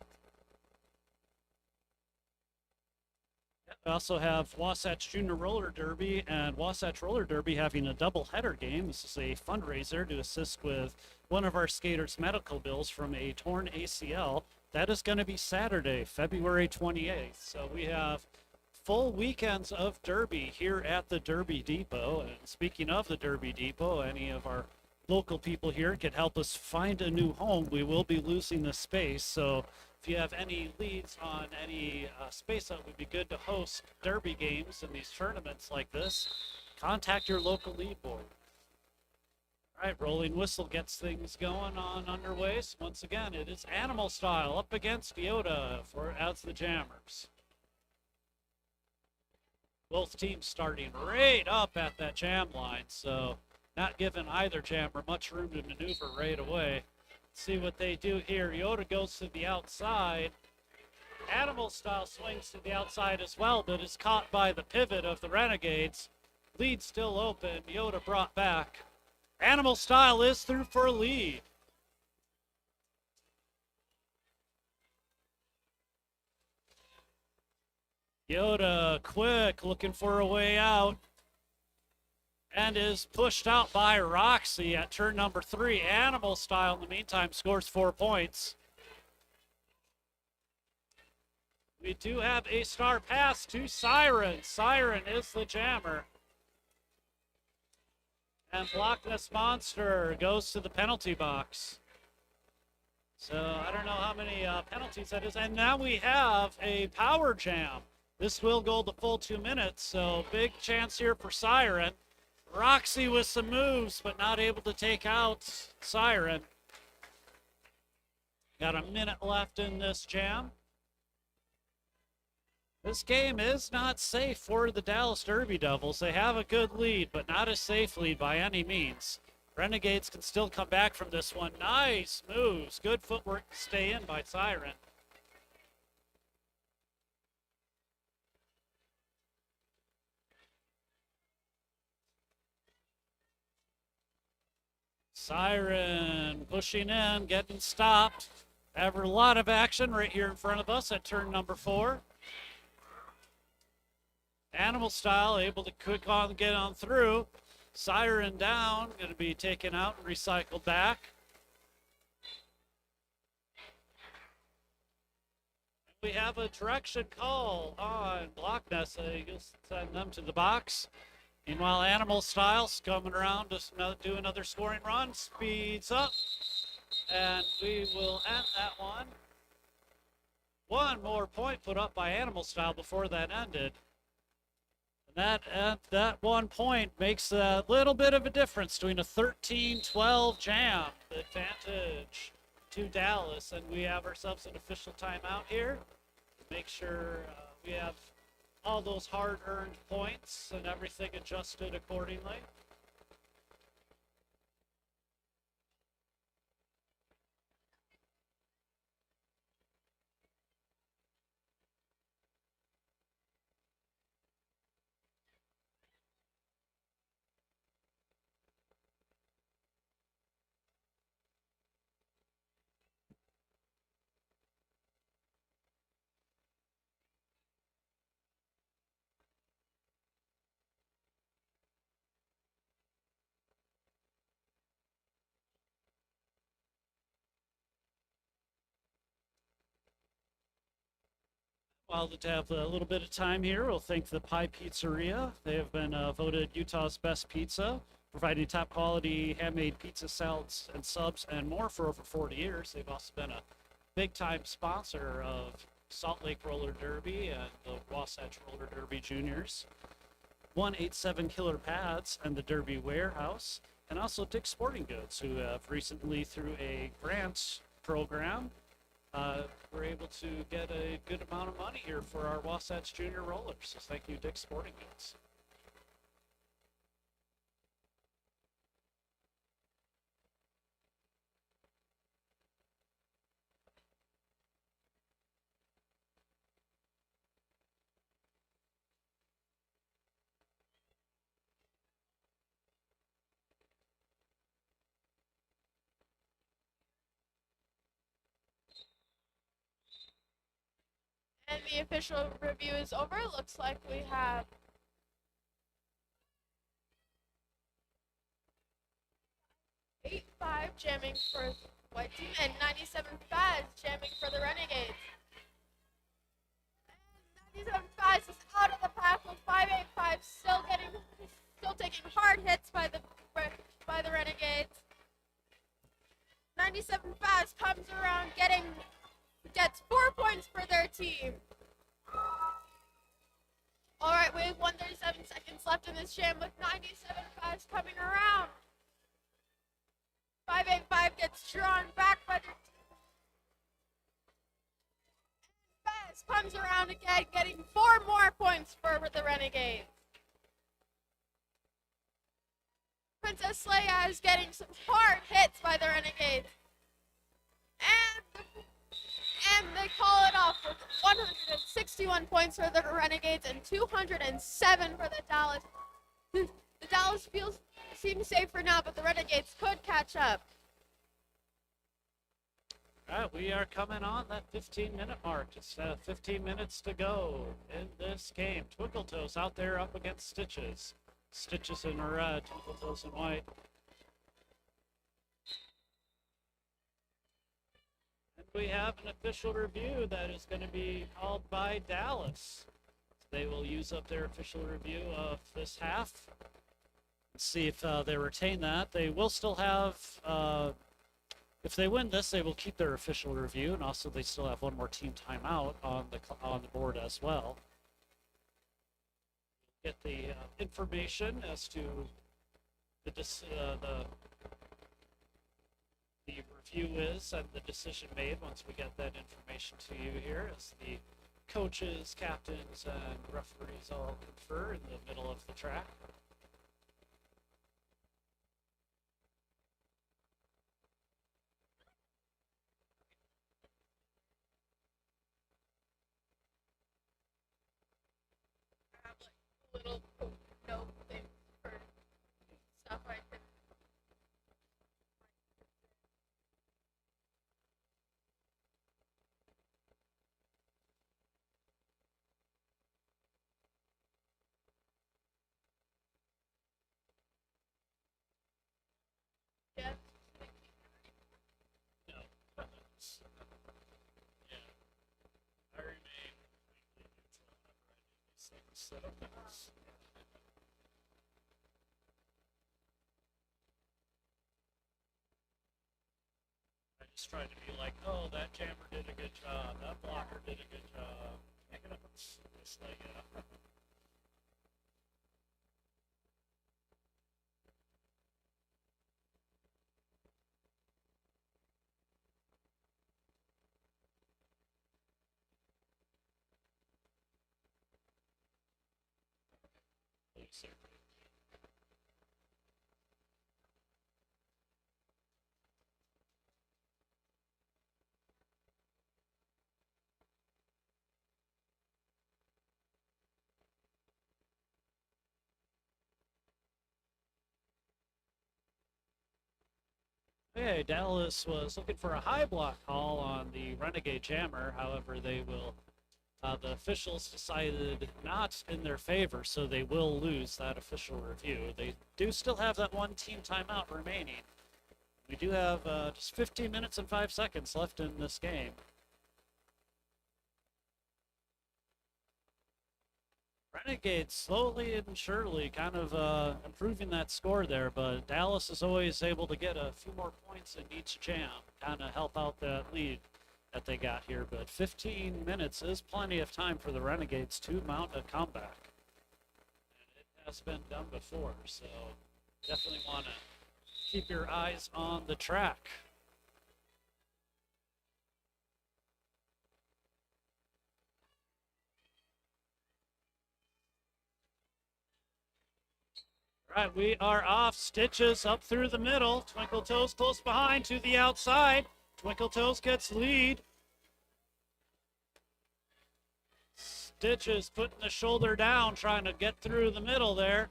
We also have Wasatch Junior Roller Derby and Wasatch Roller Derby having a double header game. This is a fundraiser to assist with one of our skaters' medical bills from a torn ACL. That is going to be Saturday, February 28th. So we have full weekends of Derby here at the Derby Depot. And speaking of the Derby Depot, any of our local people here could help us find a new home. We will be losing the space. So if you have any leads on any space that would be good to host Derby games in these tournaments like this, contact your local lead board. All right, rolling whistle gets things going on underway. So once again, it is Animal Style up against Yoda as the jammers. Both teams starting right up at that jam line, so not giving either jammer much room to maneuver right away. Let's see what they do here. Yoda goes to the outside. Animal Style swings to the outside as well, but is caught by the pivot of the Renegades. Lead still open. Yoda brought back. Animal Style is through for a lead. Yoda quick, looking for a way out. And is pushed out by Roxy at turn number 3. Animal Style, in the meantime, scores 4 points. We do have a star pass to Siren. Siren is the jammer. And Loch Ness Monster goes to the penalty box. So I don't know how many penalties that is. And now we have a power jam. This will go the full 2 minutes, so big chance here for Siren. Roxy with some moves, but not able to take out Siren. Got a minute left in this jam. This game is not safe for the Dallas Derby Devils. They have a good lead, but not a safe lead by any means. Renegades can still come back from this one. Nice moves. Good footwork to stay in by Siren. Siren pushing in, getting stopped. Have a lot of action right here in front of us at turn number 4. Animal Style able to get on through. Siren down, going to be taken out and recycled back. We have a direction call on Blockness. You'll send them to the box. Meanwhile, Animal Styles coming around to do another scoring run. Speeds up. And we will end that one. One more point put up by Animal Style before that ended. And that 1 point makes a little bit of a difference between a 13-12 jam. The advantage to Dallas. And we have ourselves an official timeout here. Make sure we have all those hard-earned points and everything adjusted accordingly. While to have a little bit of time here, we'll thank the Pie Pizzeria. They have been voted Utah's best pizza, providing top quality handmade pizza, salads, and subs and more for over 40 years. They've also been a big time sponsor of Salt Lake Roller Derby and the Wasatch Roller Derby Juniors. 187 Killer Pads and the Derby Warehouse, and also Dick's Sporting Goods, who have recently, through a grants program, we're able to get a good amount of money here for our Wasatch Junior Rollers. So thank you, Dick's Sporting Goods. And the official review is over. Looks like we have 8-5 jamming for the white team and 97-5 jamming for the Renegades. And 97-5 is out of the pack with 5-8-5 still taking hard hits by the Renegades. 97-5 comes around gets 4 points for their team. All right, we have 137 seconds left in this jam with 97-5 coming around. 5-8-5 gets drawn back by their team. Fast comes around again, getting 4 more points for the Renegades. Princess Leia is getting some hard hits by the Renegades. And they call it off with 161 points for the Renegades and 207 for the Dallas. The Dallas seems safe for now, but the Renegades could catch up. All right, we are coming on that 15-minute mark. Just 15 minutes to go in this game. Twinkle Toes out there up against Stitches. Stitches in red, Twinkle Toes in white. And we have an official review that is going to be called by Dallas. They will use up their official review of this half. Let's see if they retain that. They will still have, if they win this, they will keep their official review, and also they still have one more team timeout on the board as well. Get the information as to the review is and the decision made once we get that information to you here, as the coaches, captains, and referees all confer in the middle of the track. Little note thing for stuff I can. So. I just tried to be like, oh, that jammer did a good job. That blocker did a good job. Just like, yeah. Okay, Dallas was looking for a high block call on the Renegade Jammer. However, the officials decided not in their favor, so they will lose that official review. They do still have that one team timeout remaining. We do have just 15 minutes and 5 seconds left in this game. Renegades slowly and surely kind of improving that score there, but Dallas is always able to get a few more points in each jam, kind of help out that lead that they got here. But 15 minutes is plenty of time for the Renegades to mount a comeback. And it has been done before, so definitely want to keep your eyes on the track. All right, we are off. Stitches up through the middle. Twinkle Toes close behind to the outside. Twinkle Toes gets lead. Stitches putting the shoulder down, trying to get through the middle there.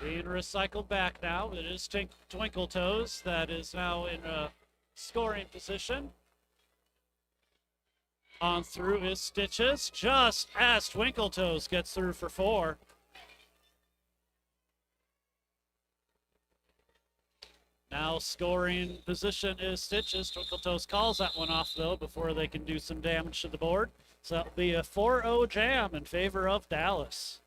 Being recycled back now. It is Twinkle Toes that is now in a scoring position. On through is Stitches, just as Twinkle Toes gets through for 4. Now scoring position is Stitches. Twinkle Toes calls that one off, though, before they can do some damage to the board. So that'll be a 4-0 jam in favor of Dallas.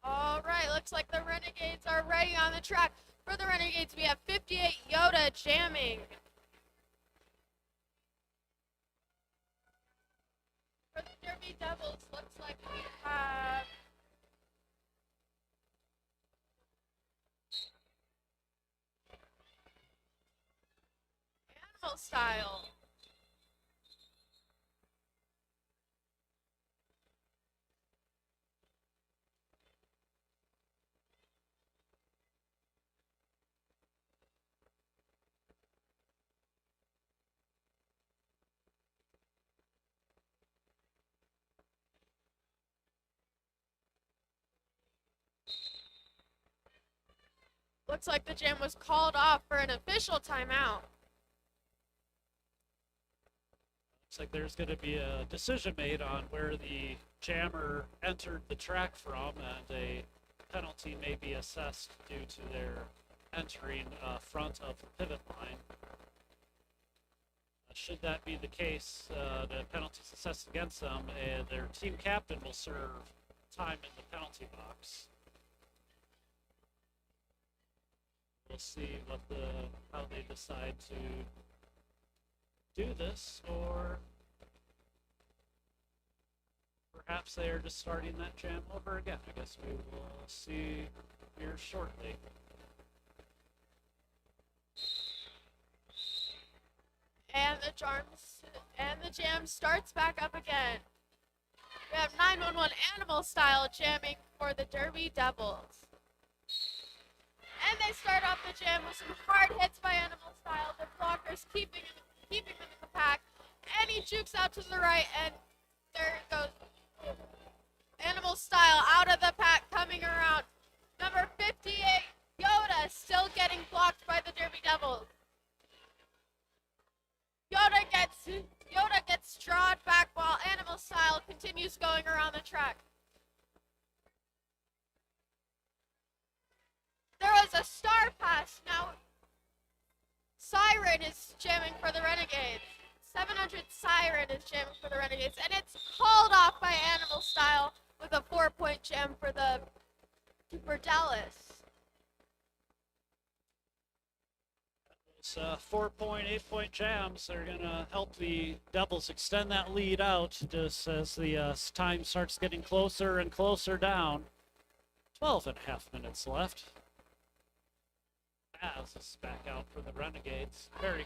All right, looks like the Renegades are ready on the track. For the Renegades, we have 58 Yoda jamming. For the Derby Devils, looks like we have Animal Style. Looks like the jam was called off for an official timeout. Looks like there's going to be a decision made on where the jammer entered the track from, and a penalty may be assessed due to their entering front of the pivot line. Should that be the case, the penalties assessed against them, and their team captain will serve time in the penalty box. We'll see how they decide to do this, or perhaps they are just starting that jam over again. I guess we will see here shortly. And the jam starts back up again. We have 911 Animal Style jamming for the Derby Devils. And they start off the jam with some hard hits by Animal Style. The blockers keeping them in the pack. And he jukes out to the right, and there it goes. Animal Style out of the pack, coming around. Number 58, Yoda, still getting blocked by the Derby Devils. Yoda gets drawn back while Animal Style continues going around the track. There was a star pass. Now Siren is jamming for the Renegades. 700 Siren is jamming for the Renegades, and it's called off by Animal Style with a 4-point jam for Dallas. Those 4-point, 8-point jams are going to help the Devils extend that lead out just as the time starts getting closer and closer down. 12.5 minutes left. As is back out for the Renegades. Very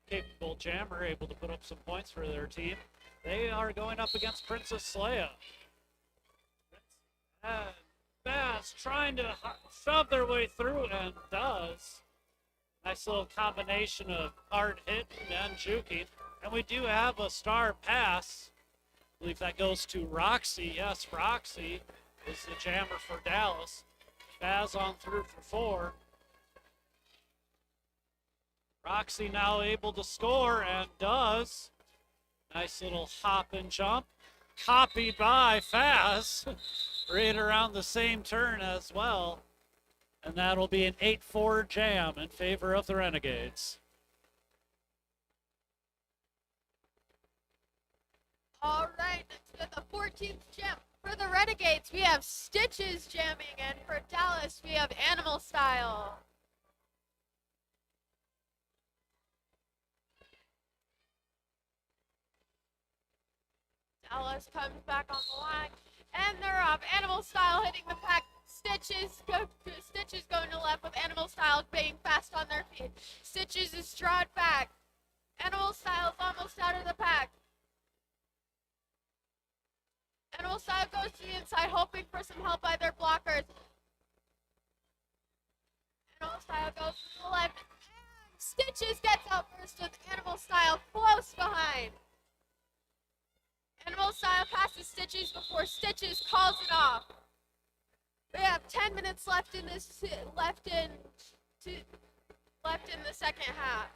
capable jammer, able to put up some points for their team. They are going up against Princess Leia. And Baz trying to shove their way through and does. Nice little combination of hard hitting and juking. And we do have a star pass. I believe that goes to Roxy. Yes, Roxy is the jammer for Dallas. Baz on through for 4. Roxy now able to score and does. Nice little hop and jump. Copied by Faz. Right around the same turn as well. And that'll be an 8-4 jam in favor of the Renegades. All right, let's get the 14th jam. For the Renegades, we have Stitches jamming, and for Dallas, we have Animal Style. Dallas comes back on the line, and they're off. Animal Style hitting the pack. Stitches going to left with Animal Style being fast on their feet. Stitches is drawn back. Animal Style's almost out of the pack. Animal Style goes to the inside, hoping for some help by their blockers. Animal Style goes to the left. And Stitches gets out first with Animal Style close behind. Animal Style passes Stitches before Stitches calls it off. We have 10 minutes left in the second half.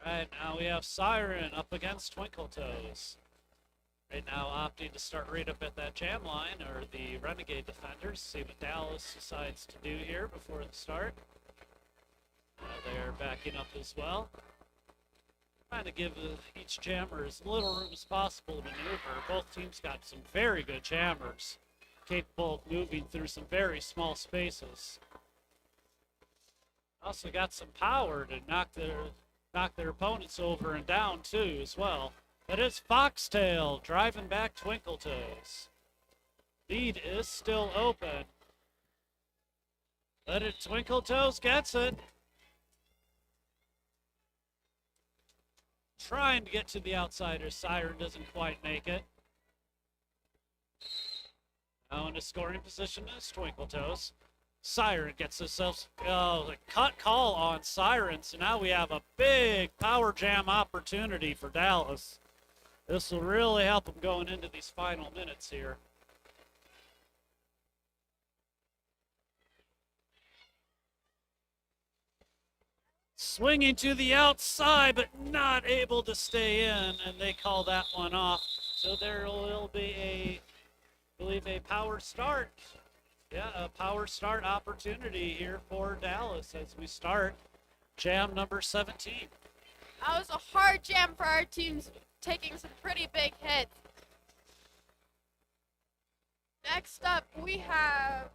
All right, now we have Siren up against Twinkle Toes. Right now opting to start right up at that jam line are the Renegade defenders. See what Dallas decides to do here before the start. They're backing up as well. Trying to give each jammer as little room as possible to maneuver. Both teams got some very good jammers, capable of moving through some very small spaces. Also got some power to knock their opponents over and down too as well. That is Foxtail driving back Twinkle Toes. Lead is still open. But Twinkle Toes gets it. Trying to get to the outsiders. Siren doesn't quite make it. Now in a scoring position is Twinkle Toes. Siren gets himself a cut call on Siren, so now we have a big power jam opportunity for Dallas. This will really help them going into these final minutes here. Swinging to the outside, but not able to stay in, and they call that one off. So there will be I believe a power start. Yeah, a power start opportunity here for Dallas as we start jam number 17. That was a hard jam for our teams, taking some pretty big hits. Next up, we have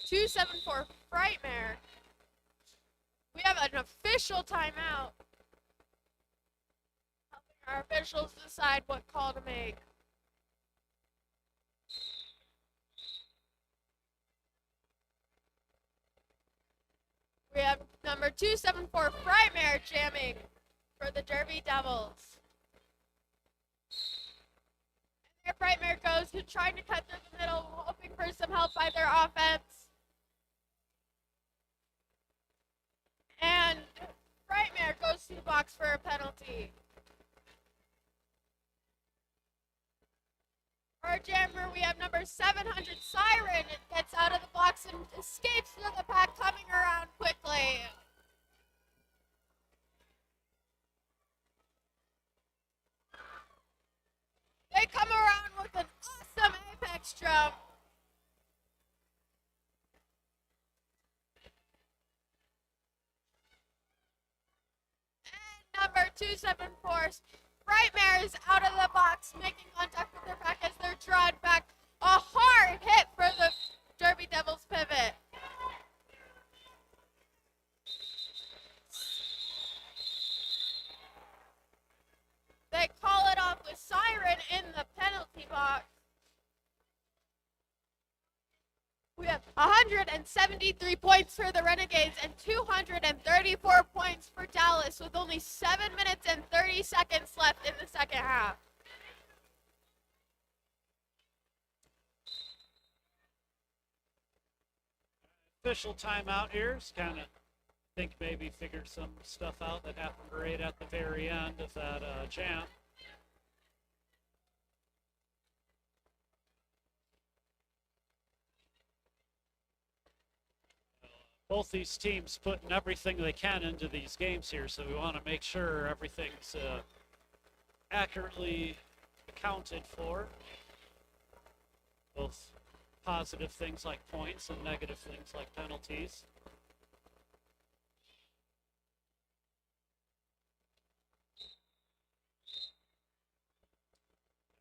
274 Frightmare. We have an official timeout, helping our officials decide what call to make. We have number 274 Frightmare jamming for the Derby Devils. And there Frightmare goes, trying to cut through the middle, hoping for some help by their offense. And Frightmare goes to the box for a penalty. For our jammer, we have number 700 Siren. It gets out of the box and escapes through the pack, coming around quickly. They come around with an awesome apex jump. 274. Frightmare is out of the box, making contact with their pack as they're drawn back. A hard hit for the Derby Devils pivot. They call it off with siren in the penalty box. We have 173 points for the Renegades and 234 points for Dallas with only 7 minutes and 30 seconds left in the second half. Official timeout here is kind of think maybe figured some stuff out that happened right at the very end of that jam. Both these teams putting everything they can into these games here, so we want to make sure everything's accurately accounted for. Both positive things like points and negative things like penalties.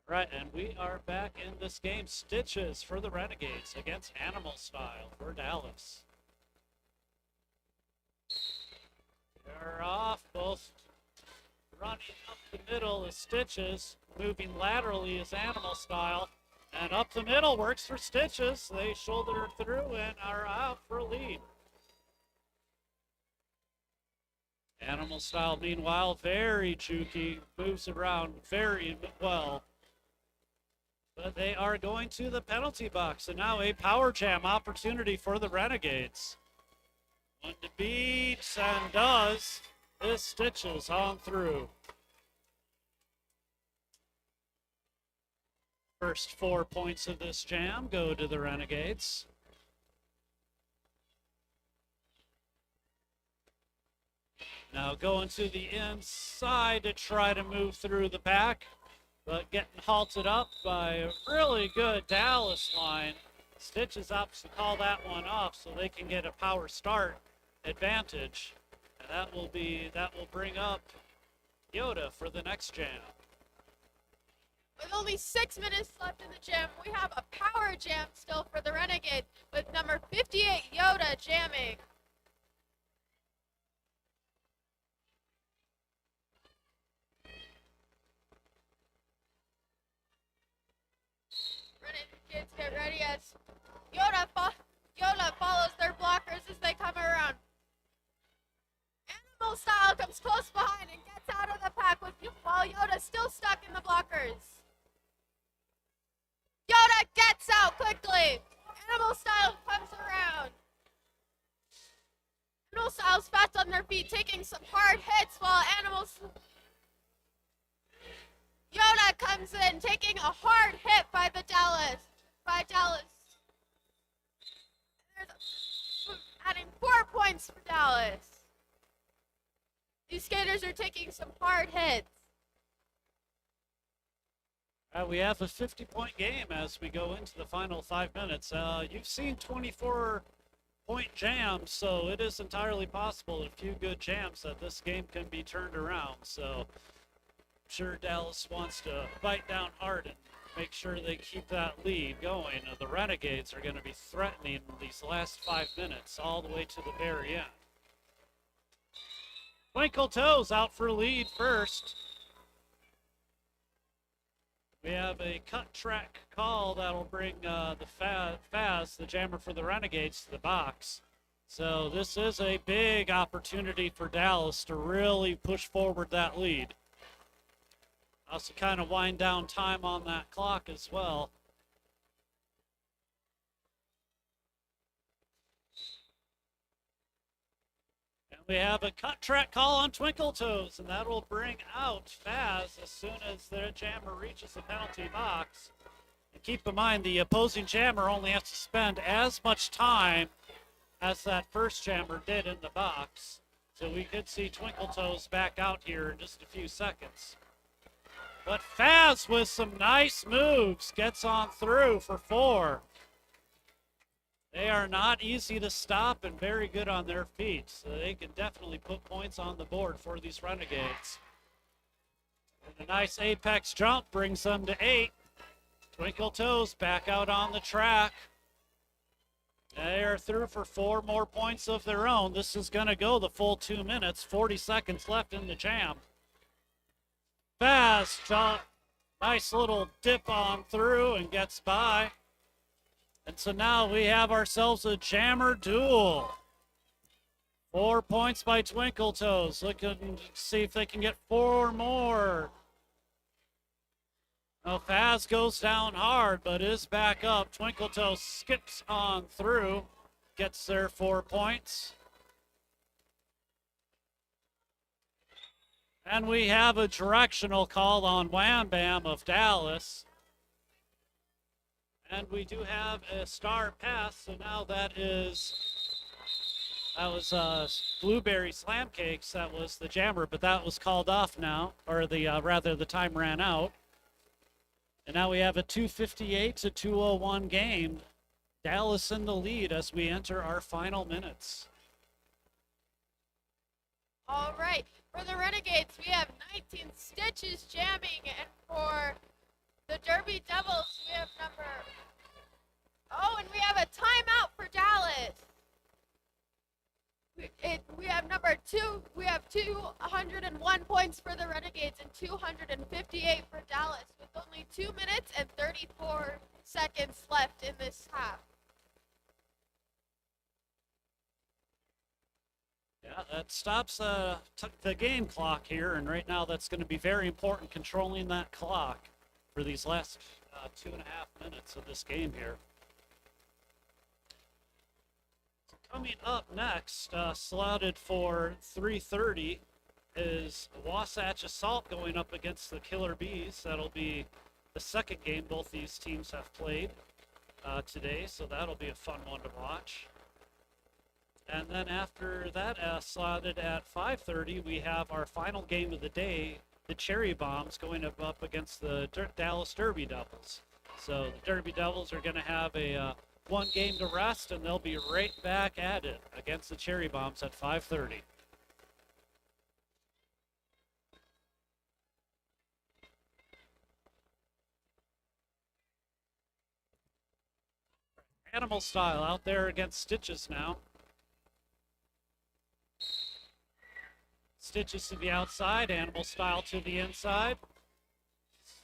Right, and we are back in this game. Stitches for the Renegades against Animal Style for Dallas. They're off, both running up the middle is Stitches, moving laterally is Animal Style, and up the middle works for Stitches. They shoulder through and are out for a lead. Animal Style, meanwhile, very jukey, moves around very well. But they are going to the penalty box, and now a power jam opportunity for the Renegades. One to beat, and does, is Stitches on through. First 4 points of this jam go to the Renegades. Now going to the inside to try to move through the pack, but getting halted up by a really good Dallas line. Stitches up to call that one off so they can get a power start advantage. And that will bring up Yoda for the next jam. With only 6 minutes left in the jam, we have a power jam still for the Renegades with number 58 Yoda jamming. Renegades get ready as Yoda follows their blockers as they come around. Animal Style comes close behind and gets out of the pack while Yoda's still stuck in the blockers. Yoda gets out quickly. Animal Style comes around. Animal Style's fast on their feet, taking some hard hits while Yoda comes in, taking a hard hit by Dallas. Adding 4 points for Dallas. These skaters are taking some hard hits. We have a 50-point game as we go into the final 5 minutes. You've seen 24-point jams, so it is entirely possible, a few good jams, that this game can be turned around. So I'm sure Dallas wants to bite down hard and make sure they keep that lead going. The Renegades are going to be threatening these last 5 minutes all the way to the very end. Twinkle Toes out for lead first. We have a cut track call that'll bring the Faz, the jammer for the Renegades, to the box. So this is a big opportunity for Dallas to really push forward that lead. Also kind of wind down time on that clock as well. And we have a cut track call on Twinkle Toes, and that will bring out Faz as soon as the jammer reaches the penalty box. And keep in mind, the opposing jammer only has to spend as much time as that first jammer did in the box. So we could see Twinkle Toes back out here in just a few seconds. But Faz with some nice moves gets on through for 4. They are not easy to stop and very good on their feet, so they can definitely put points on the board for these Renegades. And a nice apex jump brings them to 8. Twinkle Toes back out on the track. They are through for 4 more points of their own. This is going to go the full 2 minutes, 40 seconds left in the jam. Fast jump, nice little dip on through and gets by. And so now we have ourselves a jammer duel. 4 points by Twinkle Toes. Looking to see if they can get 4 more. Now Faz goes down hard, but is back up. Twinkle Toes skips on through, gets their 4 points. And we have a directional call on Wham Bam of Dallas. And we do have a star pass, so now that was Blueberry Slam Cakes. That was the jammer, but that was called off now, or the time ran out. And now we have a 2:58 to 2:01 game. Dallas in the lead as we enter our final minutes. All right, for the Renegades, we have 19 Stitches jamming, and for the Derby Devils, we have and we have a timeout for Dallas. We have number 2. We have 201 points for the Renegades and 258 for Dallas, with only 2 minutes and 34 seconds left in this half. Yeah, that stops the game clock here, and right now that's going to be very important, controlling that clock for these last 2.5 minutes of this game here. So coming up next, slotted for 3:30, is Wasatch Assault going up against the Killer Bees. That'll be the second game both these teams have played today, so that'll be a fun one to watch. And then after that, slotted at 5:30, we have our final game of the day, the Cherry Bombs going up against the Dallas Derby Devils. So the Derby Devils are going to have a 1 game to rest, and they'll be right back at it against the Cherry Bombs at 5:30. Animal Style out there against Stitches now. Stitches to the outside, Animal Style to the inside.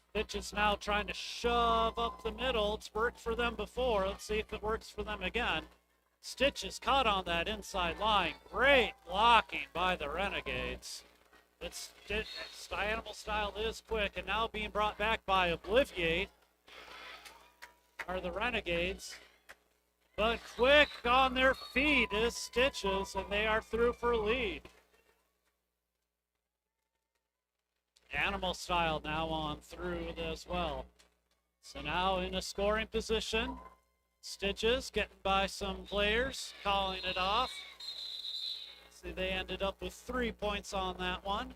Stitches now trying to shove up the middle. It's worked for them before. Let's see if it works for them again. Stitches caught on that inside line. Great blocking by the Renegades. Animal Style is quick, and now being brought back by Obliviate are the Renegades. But quick on their feet is Stitches, and they are through for lead. Animal Style now on through as well. So now in a scoring position. Stitches getting by some players, calling it off. See, they ended up with 3 points on that one.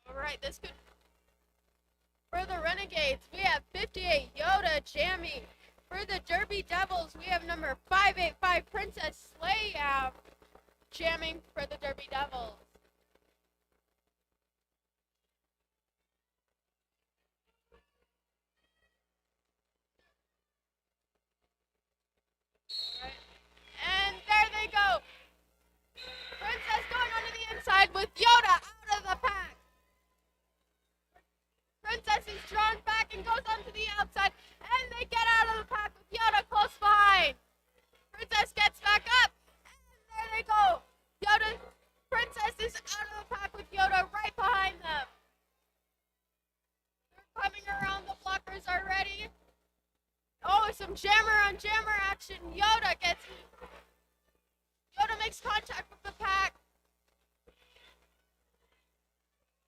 All right, this could... For the Renegades, we have 58 Yoda jamming. For the Derby Devils, we have number 585 Princess Slay jamming for the Derby Devils. Right. And there they go. Princess going onto the inside with Yoda out of the pack. Princess is drawn back and goes onto the outside, and they get out of the pack with Yoda close behind. Princess gets back up, and there they go. Princess is out of the pack with Yoda right behind them. They're coming around the blockers already. Oh, some jammer on jammer action. Yoda makes contact with the pack.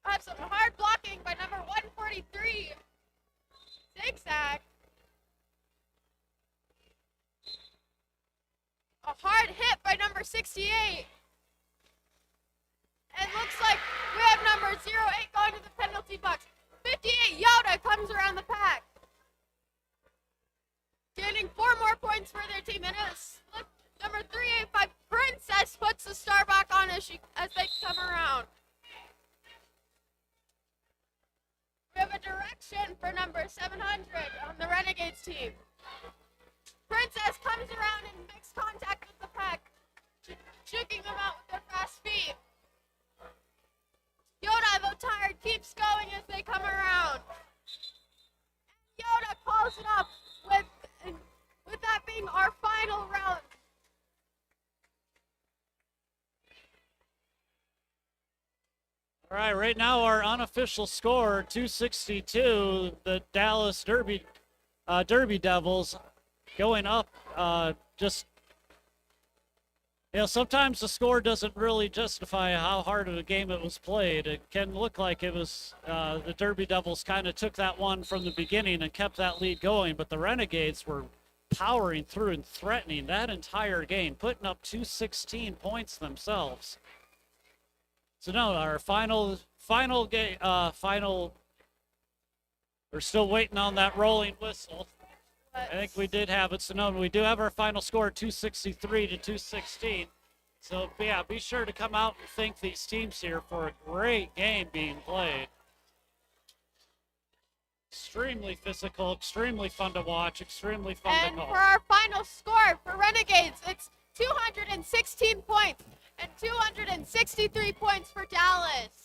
I have some hard blocking by number 143, Zigzag. A hard hit by number 68. And looks like we have number 08 going to the penalty box. 58, Yoda comes around the pack. Gaining 4 more points for their team. And number 385, Princess puts the star back on as they Shin for number 700 on the Renegades team. Princess comes around and makes contact with the pack, juking them out with their fast feet. Yoda, though tired, keeps going as they come around. Yoda calls it up with that being our final round. All right, right now our unofficial score, 262, the Dallas Derby Devils going up just, sometimes the score doesn't really justify how hard of a game it was played. It can look like it was, the Derby Devils kind of took that one from the beginning and kept that lead going, but the Renegades were powering through and threatening that entire game, putting up 216 points themselves. So no, our final game, we're still waiting on that rolling whistle. I think we did have it. So no, we do have our final score, 263 to 216. So yeah, be sure to come out and thank these teams here for a great game being played. Extremely physical, extremely fun to watch, extremely fun to call. And for our final score for Renegades, it's 216 points and 263 points for Dallas.